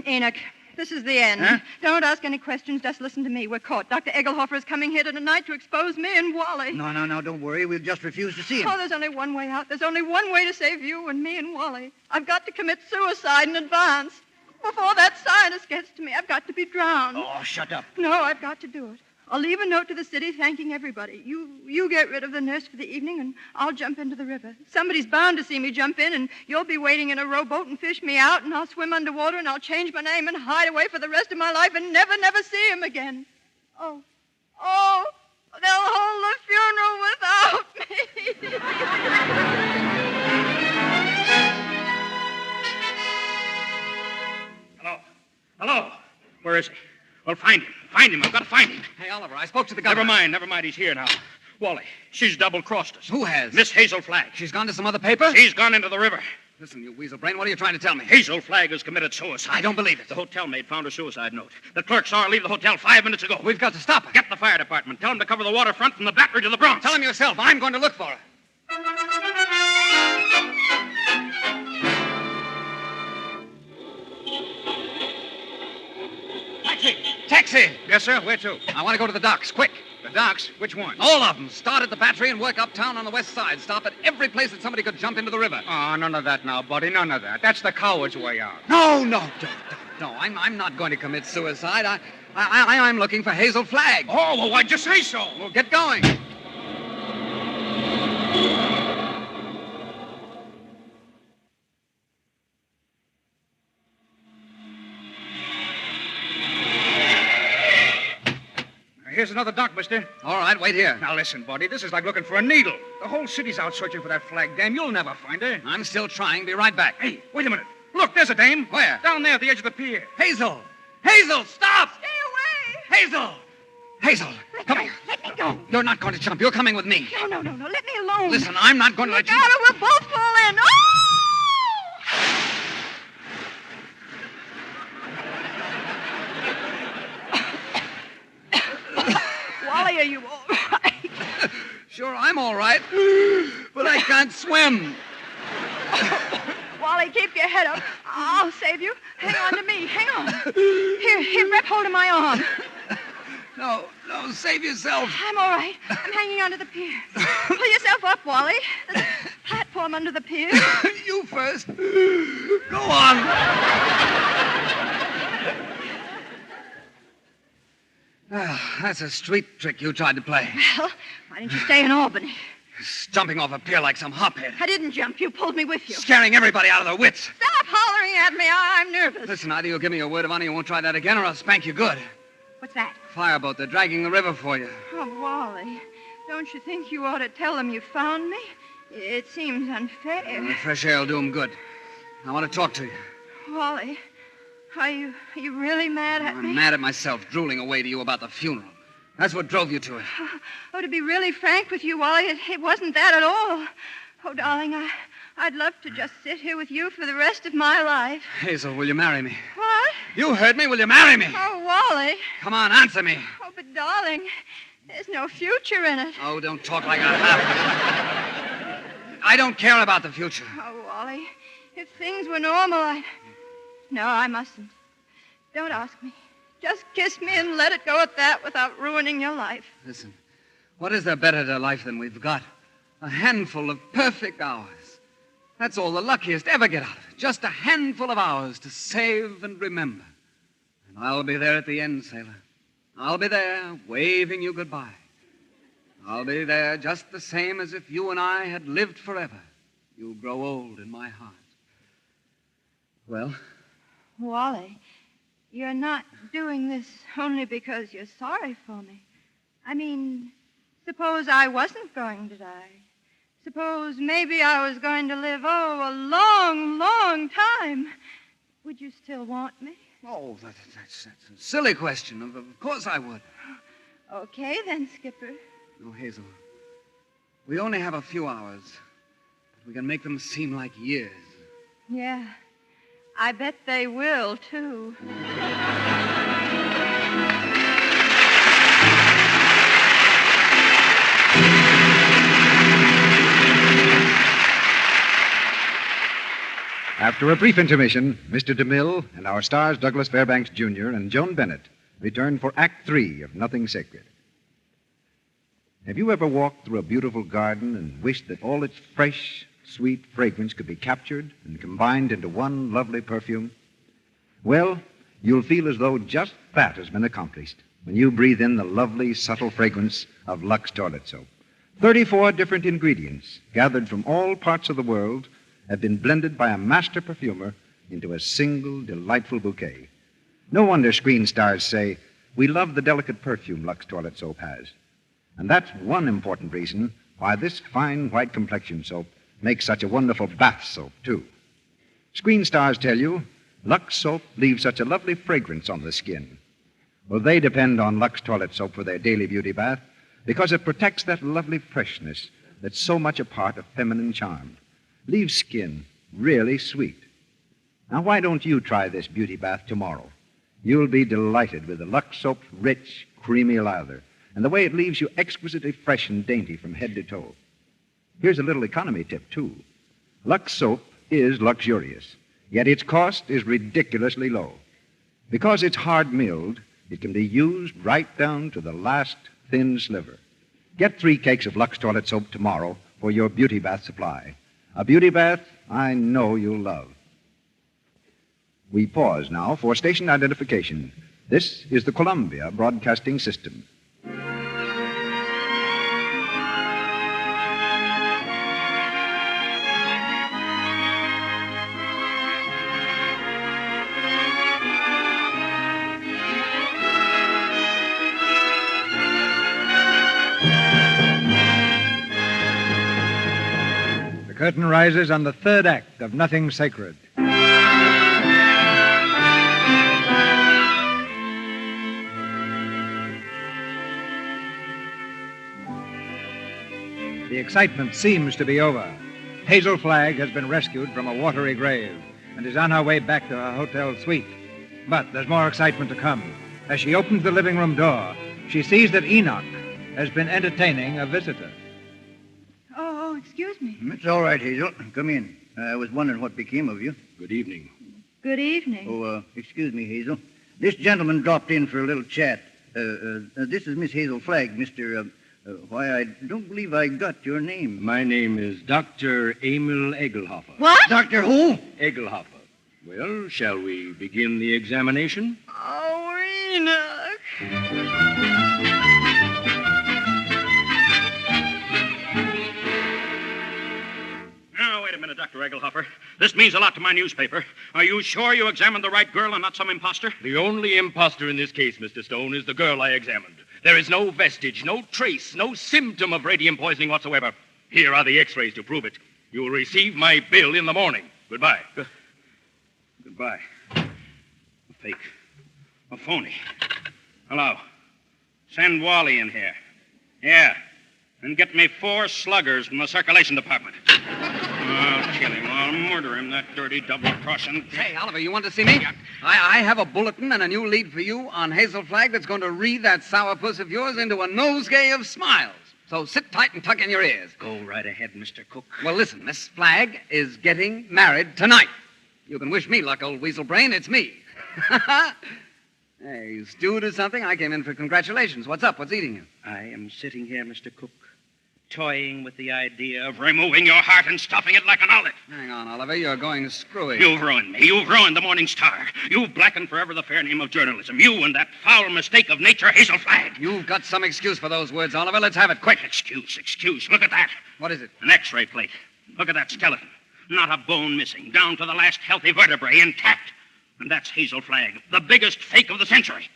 Enoch, this is the end. Huh? Don't ask any questions. Just listen to me. We're caught. Dr. Egelhofer is coming here tonight to expose me and Wally. No, don't worry. We'll just refuse to see him. Oh, there's only one way out. There's only one way to save you and me and Wally. I've got to commit suicide in advance. Before that scientist gets to me, I've got to be drowned. Oh, shut up. No, I've got to do it. I'll leave a note to the city thanking everybody. You get rid of the nurse for the evening, and I'll jump into the river. Somebody's bound to see me jump in, and you'll be waiting in a rowboat and fish me out, and I'll swim underwater, and I'll change my name and hide away for the rest of my life and never see him again. Oh, they'll hold the funeral without me. Hello? Where is he? Well, find him. I've got to find him. Hey, Oliver, I spoke to the governor. Never mind. He's here now. Wally, she's double-crossed us. Who has? Miss Hazel Flagg. She's gone to some other paper? She's gone into the river. Listen, you weasel brain, what are you trying to tell me? Hazel Flagg has committed suicide. I don't believe it. The hotel maid found her suicide note. The clerk saw her leave the hotel 5 minutes ago. We've got to stop her. Get the fire department. Tell them to cover the waterfront from the Battery to the Bronx. Tell him yourself. I'm going to look for her. Taxi! Yes, sir. Where to? I want to go to the docks, quick. The docks? Which one? All of them. Start at the Battery and work uptown on the west side. Stop at every place that somebody could jump into the river. Oh, none of that now, buddy. None of that. That's the coward's way out. No. I'm not going to commit suicide. I'm looking for Hazel Flagg. Oh, well, why'd you say so? Well, get going. Here's another dock, mister. All right, wait here. Now, listen, buddy. This is like looking for a needle. The whole city's out searching for that Flagg dame. You'll never find her. I'm still trying. Be right back. Hey, wait a minute. Look, there's a dame. Where? Down there at the edge of the pier. Hazel! Hazel, stop! Stay away! Hazel, come here. Let me go. You're not going to jump. You're coming with me. No. Let me alone. Listen, I'm not going to Look let you... out or we'll both fall in. Oh! Wally, are you all right? Sure, I'm all right, but I can't swim. Wally, keep your head up. I'll save you. Hang on to me. Hang on. Here, grab hold of my arm. No, save yourself. I'm all right. I'm hanging onto the pier. Pull yourself up, Wally. There's a platform under the pier. You first. Go on. That's a street trick you tried to play. Well, why didn't you stay in Albany? Jumping off a pier like some hophead. I didn't jump. You pulled me with you. Scaring everybody out of their wits. Stop hollering at me. I'm nervous. Listen, either you'll give me your word of honor you won't try that again, or I'll spank you good. What's that? Fireboat. They're dragging the river for you. Oh, Wally, don't you think you ought to tell them you found me? It seems unfair. The fresh air will do them good. I want to talk to you. Wally, are you really mad at me? I'm mad at myself, drooling away to you about the funeral. That's what drove you to it. Oh, to be really frank with you, Wally, it wasn't that at all. Oh, darling, I'd love to just sit here with you for the rest of my life. Hazel, will you marry me? What? You heard me. Will you marry me? Oh, Wally. Come on, answer me. Oh, but darling, there's no future in it. Oh, don't talk like I have. I don't care about the future. Oh, Wally, if things were normal, No, I mustn't. Don't ask me. Just kiss me and let it go at that without ruining your life. Listen, what is there better to life than we've got? A handful of perfect hours. That's all the luckiest ever get out of it. Just a handful of hours to save and remember. And I'll be there at the end, sailor. I'll be there waving you goodbye. I'll be there just the same as if you and I had lived forever. You'll grow old in my heart. Well? Wally, you're not doing this only because you're sorry for me. I mean, suppose I wasn't going to die. Suppose maybe I was going to live, a long, long time. Would you still want me? Oh, that's a silly question. Of course I would. Okay, then, Skipper. No, Hazel. We only have a few hours, but we can make them seem like years. Yeah, I bet they will, too. After a brief intermission, Mr. DeMille and our stars Douglas Fairbanks Jr. and Joan Bennett return for Act 3 of Nothing Sacred. Have you ever walked through a beautiful garden and wished that all its fresh, sweet fragrance could be captured and combined into one lovely perfume? Well, you'll feel as though just that has been accomplished when you breathe in the lovely, subtle fragrance of Lux toilet soap. 34 different ingredients gathered from all parts of the world have been blended by a master perfumer into a single delightful bouquet. No wonder screen stars say, "We love the delicate perfume Lux toilet soap has." And that's one important reason why this fine white complexion soap makes such a wonderful bath soap, too. Screen stars tell you Lux soap leaves such a lovely fragrance on the skin. Well, they depend on Lux toilet soap for their daily beauty bath because it protects that lovely freshness that's so much a part of feminine charm. Leaves skin really sweet. Now, why don't you try this beauty bath tomorrow? You'll be delighted with the Lux soap's rich, creamy lather and the way it leaves you exquisitely fresh and dainty from head to toe. Here's a little economy tip, too. Lux soap is luxurious, yet its cost is ridiculously low. Because it's hard-milled, it can be used right down to the last thin sliver. Get 3 cakes of Lux toilet soap tomorrow for your beauty bath supply. A beauty bath I know you'll love. We pause now for station identification. This is the Columbia Broadcasting System. The curtain rises on the third act of Nothing Sacred. The excitement seems to be over. Hazel Flagg has been rescued from a watery grave and is on her way back to her hotel suite. But there's more excitement to come. As she opens the living room door, she sees that Enoch has been entertaining a visitor. Oh, excuse me. It's all right, Hazel. Come in. I was wondering what became of you. Good evening. Good evening. Oh, excuse me, Hazel. This gentleman dropped in for a little chat. This is Miss Hazel Flagg, Mr. Why, I don't believe I got your name. My name is Dr. Emil Egelhofer. What? Dr. who? Egelhofer. Well, shall we begin the examination? Oh, Enoch. Now, wait a minute, Dr. Egelhofer. This means a lot to my newspaper. Are you sure you examined the right girl and not some imposter? The only imposter in this case, Mr. Stone, is the girl I examined. There is no vestige, no trace, no symptom of radium poisoning whatsoever. Here are the x-rays to prove it. You will receive my bill in the morning. Goodbye. Goodbye. A fake. A phony. Hello. Send Wally in here. Yeah. And get me 4 sluggers from the circulation department. I'll kill him. I'll murder him, that dirty double-crossing... Hey, Oliver, you want to see me? I have a bulletin and a new lead for you on Hazel Flagg that's going to read that sourpuss of yours into a nosegay of smiles. So sit tight and tuck in your ears. Go right ahead, Mr. Cook. Well, listen, Miss Flagg is getting married tonight. You can wish me luck, old weasel brain. It's me. Hey, you stewed or something? I came in for congratulations. What's up? What's eating you? I am sitting here, Mr. Cook, toying with the idea of removing your heart and stuffing it like an olive. Hang on, Oliver. You're going screwy. You've ruined me. You've ruined the Morning Star. You've blackened forever the fair name of journalism. You and that foul mistake of nature, Hazel Flagg. You've got some excuse for those words, Oliver. Let's have it quick. Excuse. Look at that. What is it? An x-ray plate. Look at that skeleton. Not a bone missing, down to the last healthy vertebrae intact. And that's Hazel Flagg, the biggest fake of the century.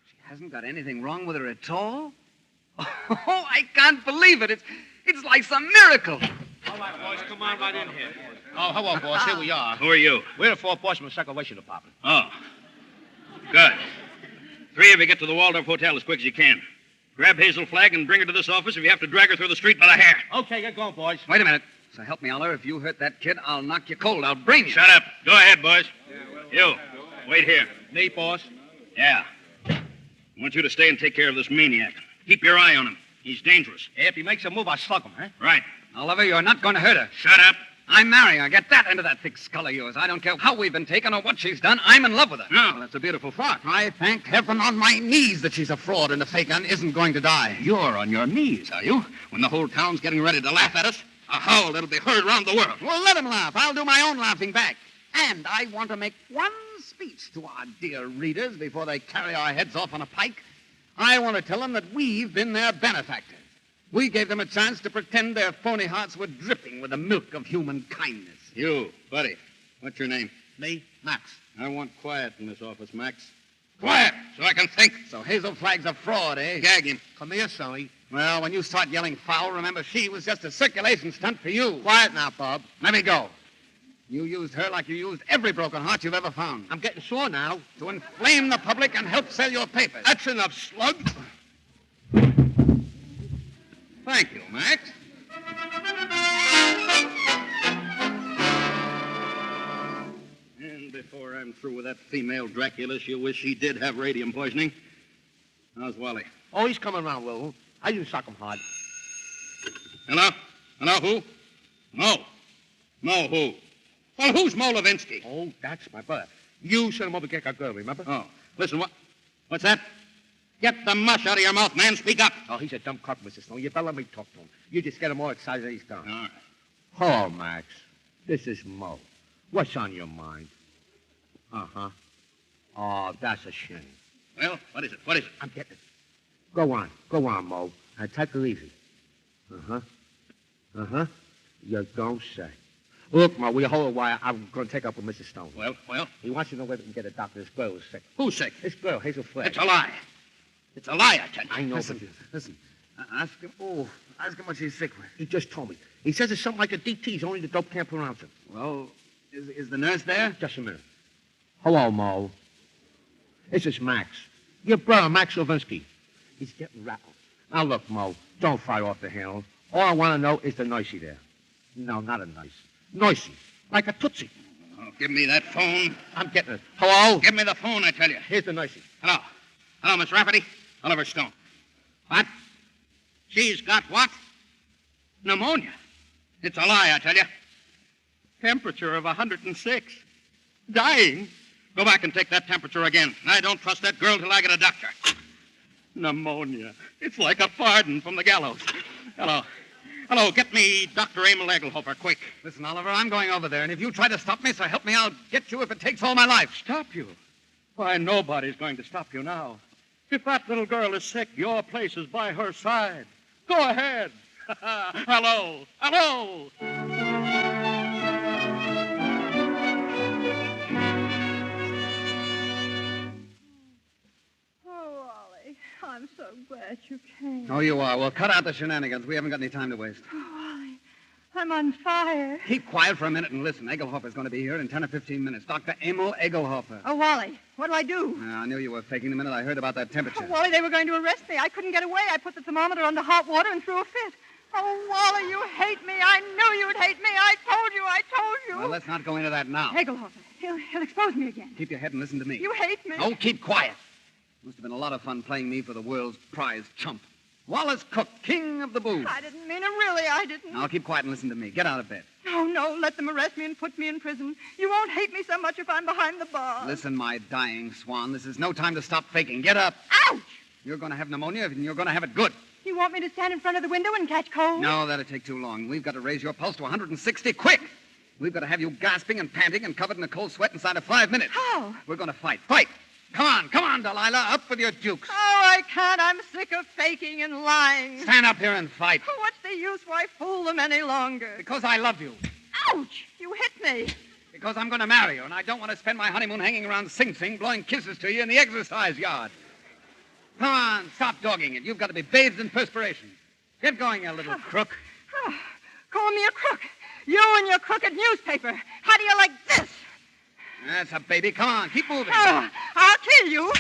She hasn't got anything wrong with her at all? Oh, I can't believe it. It's like some miracle. All right, boys, come on right in here. Oh, hello, boss. Here we are. Who are you? We're the 4th Portsmouth Circulation Department. Oh. Good. 3 of you get to the Waldorf Hotel as quick as you can. Grab Hazel Flagg and bring her to this office if you have to drag her through the street by the hair. Okay, get going, boys. Wait a minute. So help me, Oliver. If you hurt that kid, I'll knock you cold. I'll brain you. Shut up. Go ahead, boys. You, wait here. Me, boss? Yeah. I want you to stay and take care of this maniac. Keep your eye on him. He's dangerous. If he makes a move, I'll slug him, huh? Right. Oliver, you're not going to hurt her. Shut up. I marry her. Get that into that thick skull of yours. I don't care how we've been taken or what she's done. I'm in love with her. No, that's a beautiful thought. I thank heaven on my knees that she's a fraud and a fake and isn't going to die. You're on your knees, are you? When the whole town's getting ready to laugh at us? A howl that'll be heard around the world. Well, let him laugh. I'll do my own laughing back. And I want to make one speech to our dear readers before they carry our heads off on a pike. I want to tell them that we've been their benefactors. We gave them a chance to pretend their phony hearts were dripping with the milk of human kindness. You, buddy, what's your name? Me? Max. I want quiet in this office, Max. Quiet, so I can think. So Hazel Flagg's a fraud, eh? Gag him. Come here, Sonny. Well, when you start yelling foul, remember she was just a circulation stunt for you. Quiet now, Bob. Let me go. You used her like you used every broken heart you've ever found. I'm getting sore now. To inflame the public and help sell your papers. That's enough, slug. Thank you, Max. And before I'm through with that female Dracula, she'll wish she did have radium poisoning. How's Wally? Oh, he's coming around, Will. I didn't sock him hard. Hello? Hello, who? Mo. Mo, who? Well, who's Mo Levinsky? Oh, that's my brother. You sent him over to get our girl, remember? Oh, listen, what's that? Get the mush out of your mouth, man. Speak up. Oh, he's a dumb cock, Mr. Stone. You better let me talk to him. You just get him all excited and he's gone. All right. Hello, Max. This is Mo. What's on your mind? Uh-huh. Oh, that's a shame. Well, what is it? What is it? I'm getting it. Go on, Mo. Take her easy. Uh-huh. Uh-huh. You don't say. Look, Mo, we hold a while. I'm going to take up with Mr. Stone. Well? He wants to know whether we can get a doctor. This girl is sick. Who's sick? This girl, Hazel Flagg. It's a lie. It's a lie, I tell you. I know. Listen. Ask him what she's sick with. He just told me. He says it's something like a DT's, only the dope can't pronounce it. Well, is the nurse there? Just a minute. Hello, Mo. This is Max. Your brother, Max Levinsky. He's getting rattled. Now, look, Mo, don't fire off the handle. All I want to know is the nicey there. No, not a nice. Nicey. Like a tootsie. Oh, give me that phone. I'm getting it. Hello? Give me the phone, I tell you. Here's the nicey. Hello. Hello, Miss Rafferty. Oliver Stone. What? She's got what? Pneumonia. It's a lie, I tell you. Temperature of 106. Dying. Go back and take that temperature again. I don't trust that girl till I get a doctor. Pneumonia. It's like a pardon from the gallows. Hello, get me Dr. Emil Egelhofer, quick. Listen, Oliver, I'm going over there, and if you try to stop me, so help me, I'll get you if it takes all my life. Stop you? Why, nobody's going to stop you now. If that little girl is sick, your place is by her side. Go ahead. Hello. Oh, Wally, I'm so glad you came. Oh, you are. Well, cut out the shenanigans. We haven't got any time to waste. Oh, Wally, I'm on fire. Keep quiet for a minute and listen. Egelhofer's going to be here in 10 or 15 minutes. Dr. Emil Egelhofer. Oh, Wally, what do I do? I knew you were faking the minute I heard about that temperature. Oh, Wally, they were going to arrest me. I couldn't get away. I put the thermometer under hot water and threw a fit. Oh, Wally, you hate me. I knew you'd hate me. I told you. Well, let's not go into that now. Egelhofer, he'll expose me again. Keep your head and listen to me. You hate me. Oh, keep quiet. Must have been a lot of fun playing me for the world's prize chump. Wallace Cook, king of the booze. I didn't mean it, really. I didn't. Now, keep quiet and listen to me. Get out of bed. Oh, no. Let them arrest me and put me in prison. You won't hate me so much if I'm behind the bar. Listen, my dying swan. This is no time to stop faking. Get up. Ouch! You're going to have pneumonia, and you're going to have it good. You want me to stand in front of the window and catch cold? No, that'll take too long. We've got to raise your pulse to 160 quick. We've got to have you gasping and panting and covered in a cold sweat inside of 5 minutes. How? We're going to fight. Fight! Come on, Delilah. Up with your dukes. Oh, I can't. I'm sick of faking and lying. Stand up here and fight. Oh, what's the use? Why fool them any longer? Because I love you. Ouch! You hit me. Because I'm going to marry you, and I don't want to spend my honeymoon hanging around Sing Sing, blowing kisses to you in the exercise yard. Come on, stop dogging it. You've got to be bathed in perspiration. Get going, you little crook. Oh, call me a crook. You and your crooked newspaper. How do you like this? That's a baby. Come on, keep moving. Oh, I'll kill you.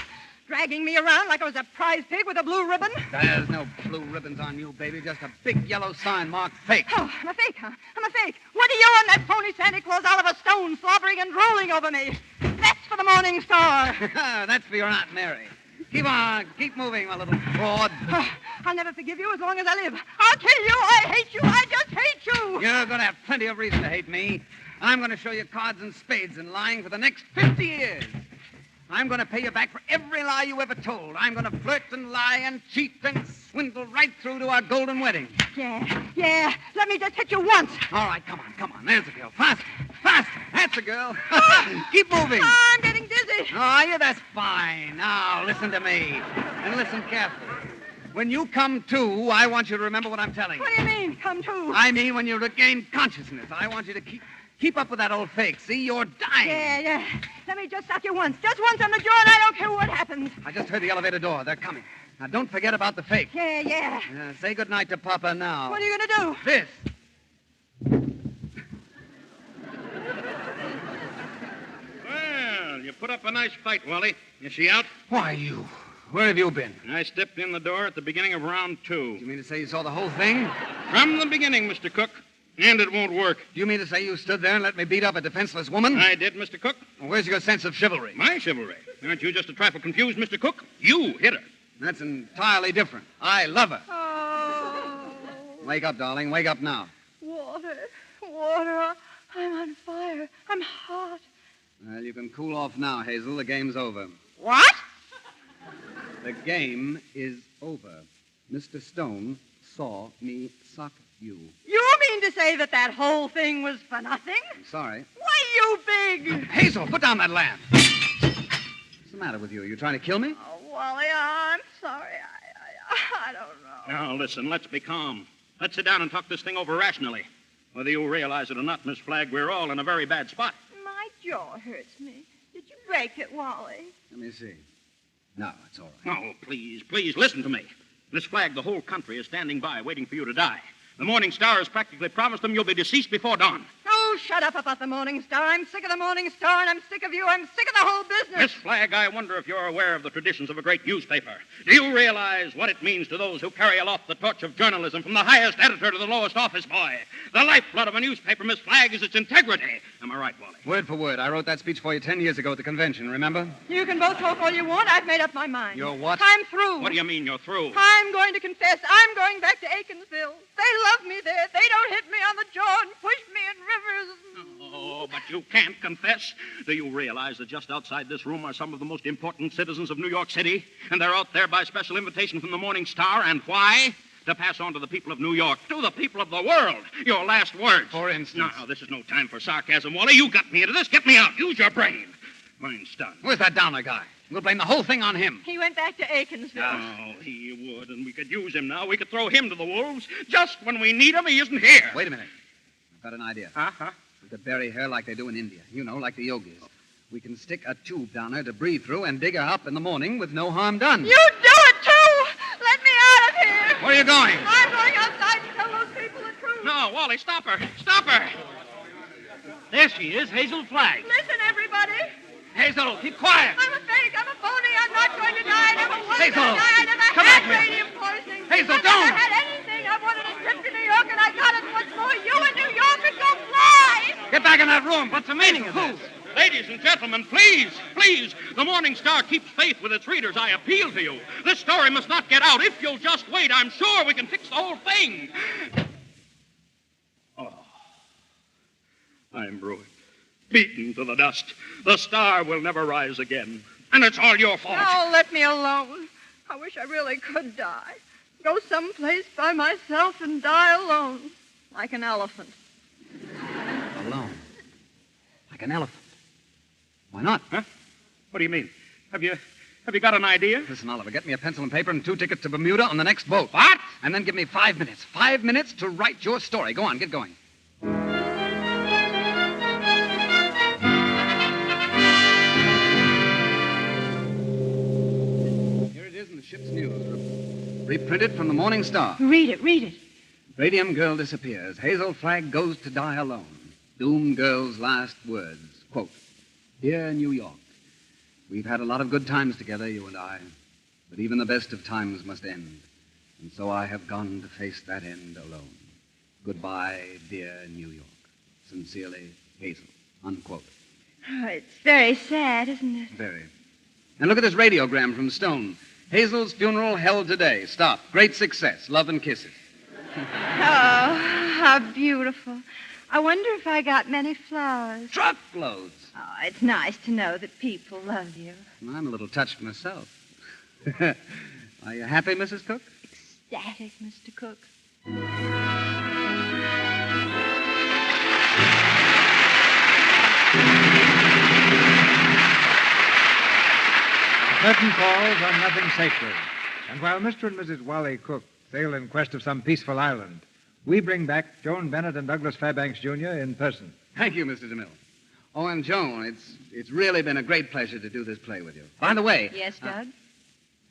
Dragging me around like I was a prize pig with a blue ribbon. There's no blue ribbons on you, baby. Just a big yellow sign marked fake. Oh, I'm a fake, huh? I'm a fake. What are you and that phony Santa Claus Oliver Stone slobbering and drooling over me? That's for the Morning Star. That's for your Aunt Mary. Keep on. Keep moving, my little fraud. Oh, I'll never forgive you as long as I live. I'll kill you. I hate you. I just hate you. You're going to have plenty of reason to hate me. I'm going to show you cards and spades in lying for the next 50 years. I'm going to pay you back for every lie you ever told. I'm going to flirt and lie and cheat and swindle right through to our golden wedding. Yeah. Let me just hit you once. All right, come on. There's the girl. Faster. That's the girl. Keep moving. I'm getting dizzy. Oh, are you? That's fine. Now, listen to me. And listen carefully. When you come to, I want you to remember what I'm telling you. What do you mean, come to? I mean when you regain consciousness. I want you to keep up with that old fake. See, you're dying. Yeah. Let me just stop you once. Just once on the jaw, and I don't care what happens. I just heard the elevator door. They're coming. Now, don't forget about the fake. Yeah. Say goodnight to Papa now. What are you going to do? This. Well, you put up a nice fight, Wally. Is she out? Why, you? Where have you been? I stepped in the door at the beginning of round 2. You mean to say you saw the whole thing? From the beginning, Mr. Cook. And it won't work. Do you mean to say you stood there and let me beat up a defenseless woman? I did, Mr. Cook. Well, where's your sense of chivalry? My chivalry? Aren't you just a trifle confused, Mr. Cook? You hit her. That's entirely different. I love her. Oh. Wake up, darling. Wake up now. Water. I'm on fire. I'm hot. Well, you can cool off now, Hazel. The game's over. What? The game is over. Mr. Stone saw me suck you. You mean to say that whole thing was for nothing? I'm sorry. Why, you big... Hazel, put down that lamp. What's the matter with you? You trying to kill me? Oh, Wally, I'm sorry. I don't know. Now, listen, let's be calm. Let's sit down and talk this thing over rationally. Whether you realize it or not, Miss Flagg, we're all in a very bad spot. My jaw hurts me. Did you break it, Wally? Let me see. No, it's all right. Oh, please, listen to me. Miss Flagg, the whole country is standing by waiting for you to die. The Morning Star has practically promised them you'll be deceased before dawn. Oh, shut up about the Morning Star. I'm sick of the Morning Star, and I'm sick of you. I'm sick of the whole business. Miss Flagg, I wonder if you're aware of the traditions of a great newspaper. Do you realize what it means to those who carry aloft the torch of journalism from the highest editor to the lowest office boy? The lifeblood of a newspaper, Miss Flagg, is its integrity. Am I right, Wally? Word for word. I wrote that speech for you 10 years ago at the convention, remember? You can both talk all you want. I've made up my mind. You're what? I'm through. What do you mean you're through? I'm going to confess. I'm going back to Aikenville. They love me there. They don't hit me on the jaw and push me in rivers. Oh, but you can't confess. Do you realize that just outside this room are some of the most important citizens of New York City? And they're out there by special invitation from the Morning Star. And why? To pass on to the people of New York, to the people of the world, your last words. For instance? Now, this is no time for sarcasm, Wally. You got me into this. Get me out. Use your brain. Mine's done. Where's that Downer guy? We'll blame the whole thing on him. He went back to Aikenville. Oh, he would, and we could use him now. We could throw him to the wolves. Just when we need him, he isn't here. Wait a minute. I've got an idea. Uh-huh. We could bury her like they do in India. You know, like the yogis. We can stick a tube down her to breathe through and dig her up in the morning with no harm done. You do it, too! Let me out of here! Where are you going? I'm going outside to tell those people the truth. No, Wally, stop her. Stop her. There she is, Hazel Flagg. Listen, everybody. Hazel, keep quiet. I'm a fake. I'm a phony. I'm not going to die. I never was Hazel, going to die. I never come had back here. radium poisoning. Hazel, I don't. never had anything. I wanted a trip to New York, and I got it. What's more, you in New York could go fly. Get back in that room. What's the meaning of this? Ladies and gentlemen, please. The Morning Star keeps faith with its readers. I appeal to you. This story must not get out. If you'll just wait, I'm sure we can fix the whole thing. Oh, I'm ruined. Beaten to the dust. The Star will never rise again. And it's all your fault. Oh, let me alone. I wish I really could die. Go someplace by myself and die alone. Like an elephant. Alone? Like an elephant? Why not? Huh? What do you mean? Have you got an idea? Listen, Oliver, get me a pencil and paper and 2 tickets to Bermuda on the next boat. What? And then give me 5 minutes. 5 minutes to write your story. Go on, get going. Here it is in the ship's news. Reprinted from the Morning Star. Read it. Radium girl disappears. Hazel Flagg goes to die alone. Doomed girl's last words. Quote, "Dear New York, we've had a lot of good times together, you and I, but even the best of times must end. And so I have gone to face that end alone. Goodbye, dear New York. Sincerely, Hazel." Unquote. Oh, it's very sad, isn't it? Very. And look at this radiogram from Stone. Hazel's funeral held today. Stop. Great success. Love and kisses. Oh, how beautiful. I wonder if I got many flowers. Truckloads. Oh, it's nice to know that people love you. I'm a little touched myself. Are you happy, Mrs. Cook? Ecstatic, Mr. Cook. Curtain falls on nothing sacred. And while Mr. and Mrs. Wally Cook sail in quest of some peaceful island, we bring back Joan Bennett and Douglas Fairbanks, Jr. in person. Thank you, Mr. DeMille. Oh, and Joan, it's really been a great pleasure to do this play with you. By the way... Yes, Doug?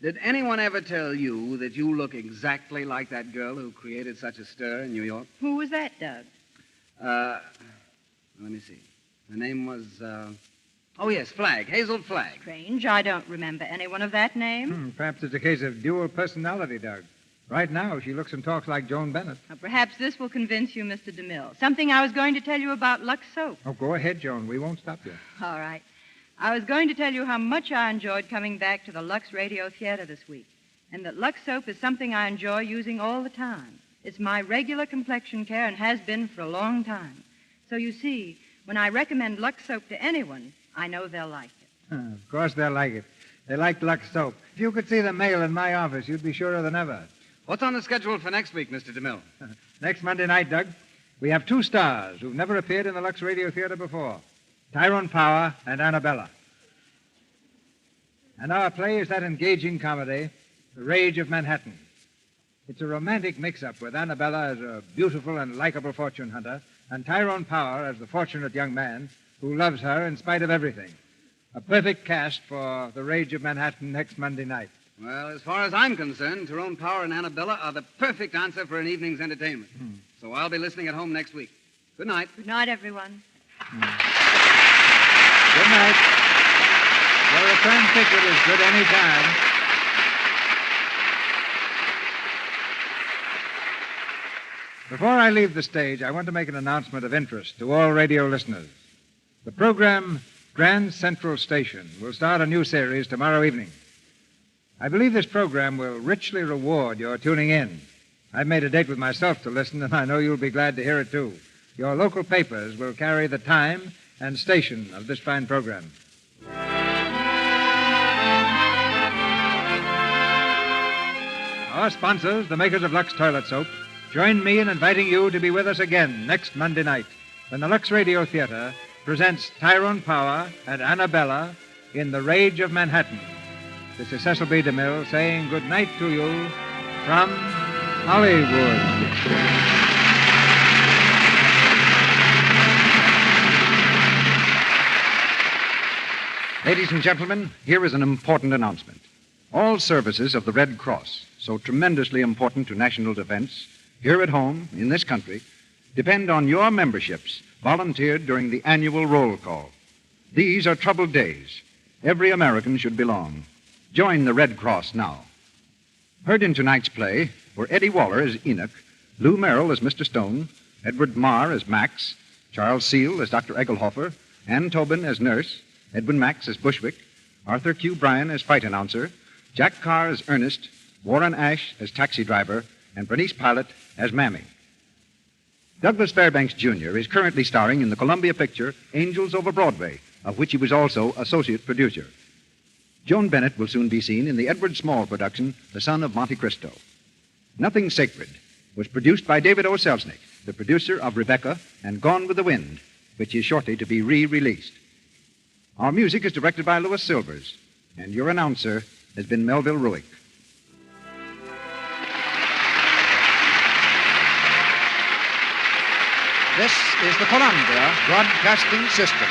Did anyone ever tell you that you look exactly like that girl who created such a stir in New York? Who was that, Doug? Let me see. Her name was, oh, yes, Flagg, Hazel Flagg. Strange. I don't remember anyone of that name. Perhaps it's a case of dual personality, Doug. Right now, she looks and talks like Joan Bennett. Now, perhaps this will convince you, Mr. DeMille. Something I was going to tell you about Lux soap. Oh, go ahead, Joan. We won't stop you. All right. I was going to tell you how much I enjoyed coming back to the Lux Radio Theatre this week, and that Lux soap is something I enjoy using all the time. It's my regular complexion care and has been for a long time. So you see, when I recommend Lux soap to anyone, I know they'll like it. Of course they'll like it. They like Lux soap. If you could see the mail in my office, you'd be surer than ever. What's on the schedule for next week, Mr. DeMille? Next Monday night, Doug, we have two stars who've never appeared in the Lux Radio Theatre before, Tyrone Power and Annabella. And our play is that engaging comedy, The Rage of Manhattan. It's a romantic mix-up with Annabella as a beautiful and likable fortune hunter and Tyrone Power as the fortunate young man who loves her in spite of everything. A perfect cast for The Rage of Manhattan next Monday night. Well, as far as I'm concerned, Tyrone Power and Annabella are the perfect answer for an evening's entertainment. So I'll be listening at home next week. Good night. Good night, everyone. Good night. Your return ticket is good any time. Before I leave the stage, I want to make an announcement of interest to all radio listeners. The program Grand Central Station will start a new series tomorrow evening. I believe this program will richly reward your tuning in. I've made a date with myself to listen, and I know you'll be glad to hear it, too. Your local papers will carry the time and station of this fine program. Our sponsors, the makers of Lux Toilet Soap, join me in inviting you to be with us again next Monday night when the Lux Radio Theatre presents Tyrone Power and Annabella in The Rage of Manhattan. This is Cecil B. DeMille saying good night to you from Hollywood. Ladies and gentlemen, here is an important announcement. All services of the Red Cross, so tremendously important to national defense, here at home, in this country, depend on your memberships volunteered during the annual roll call. These are troubled days. Every American should belong. Join the Red Cross now. Heard in tonight's play were Eddie Waller as Enoch, Lou Merrill as Mr. Stone, Edward Marr as Max, Charles Seal as Dr. Egelhofer, Ann Tobin as nurse, Edwin Max as Bushwick, Arthur Q. Bryan as fight announcer, Jack Carr as Ernest, Warren Ash as taxi driver, and Bernice Pilot as Mammy. Douglas Fairbanks, Jr. is currently starring in the Columbia picture Angels Over Broadway, of which he was also associate producer. Joan Bennett will soon be seen in the Edward Small production, The Son of Monte Cristo. Nothing Sacred was produced by David O. Selznick, the producer of Rebecca and Gone with the Wind, which is shortly to be re-released. Our music is directed by Louis Silvers, and your announcer has been Melville Ruick. This is the Columbia Broadcasting System.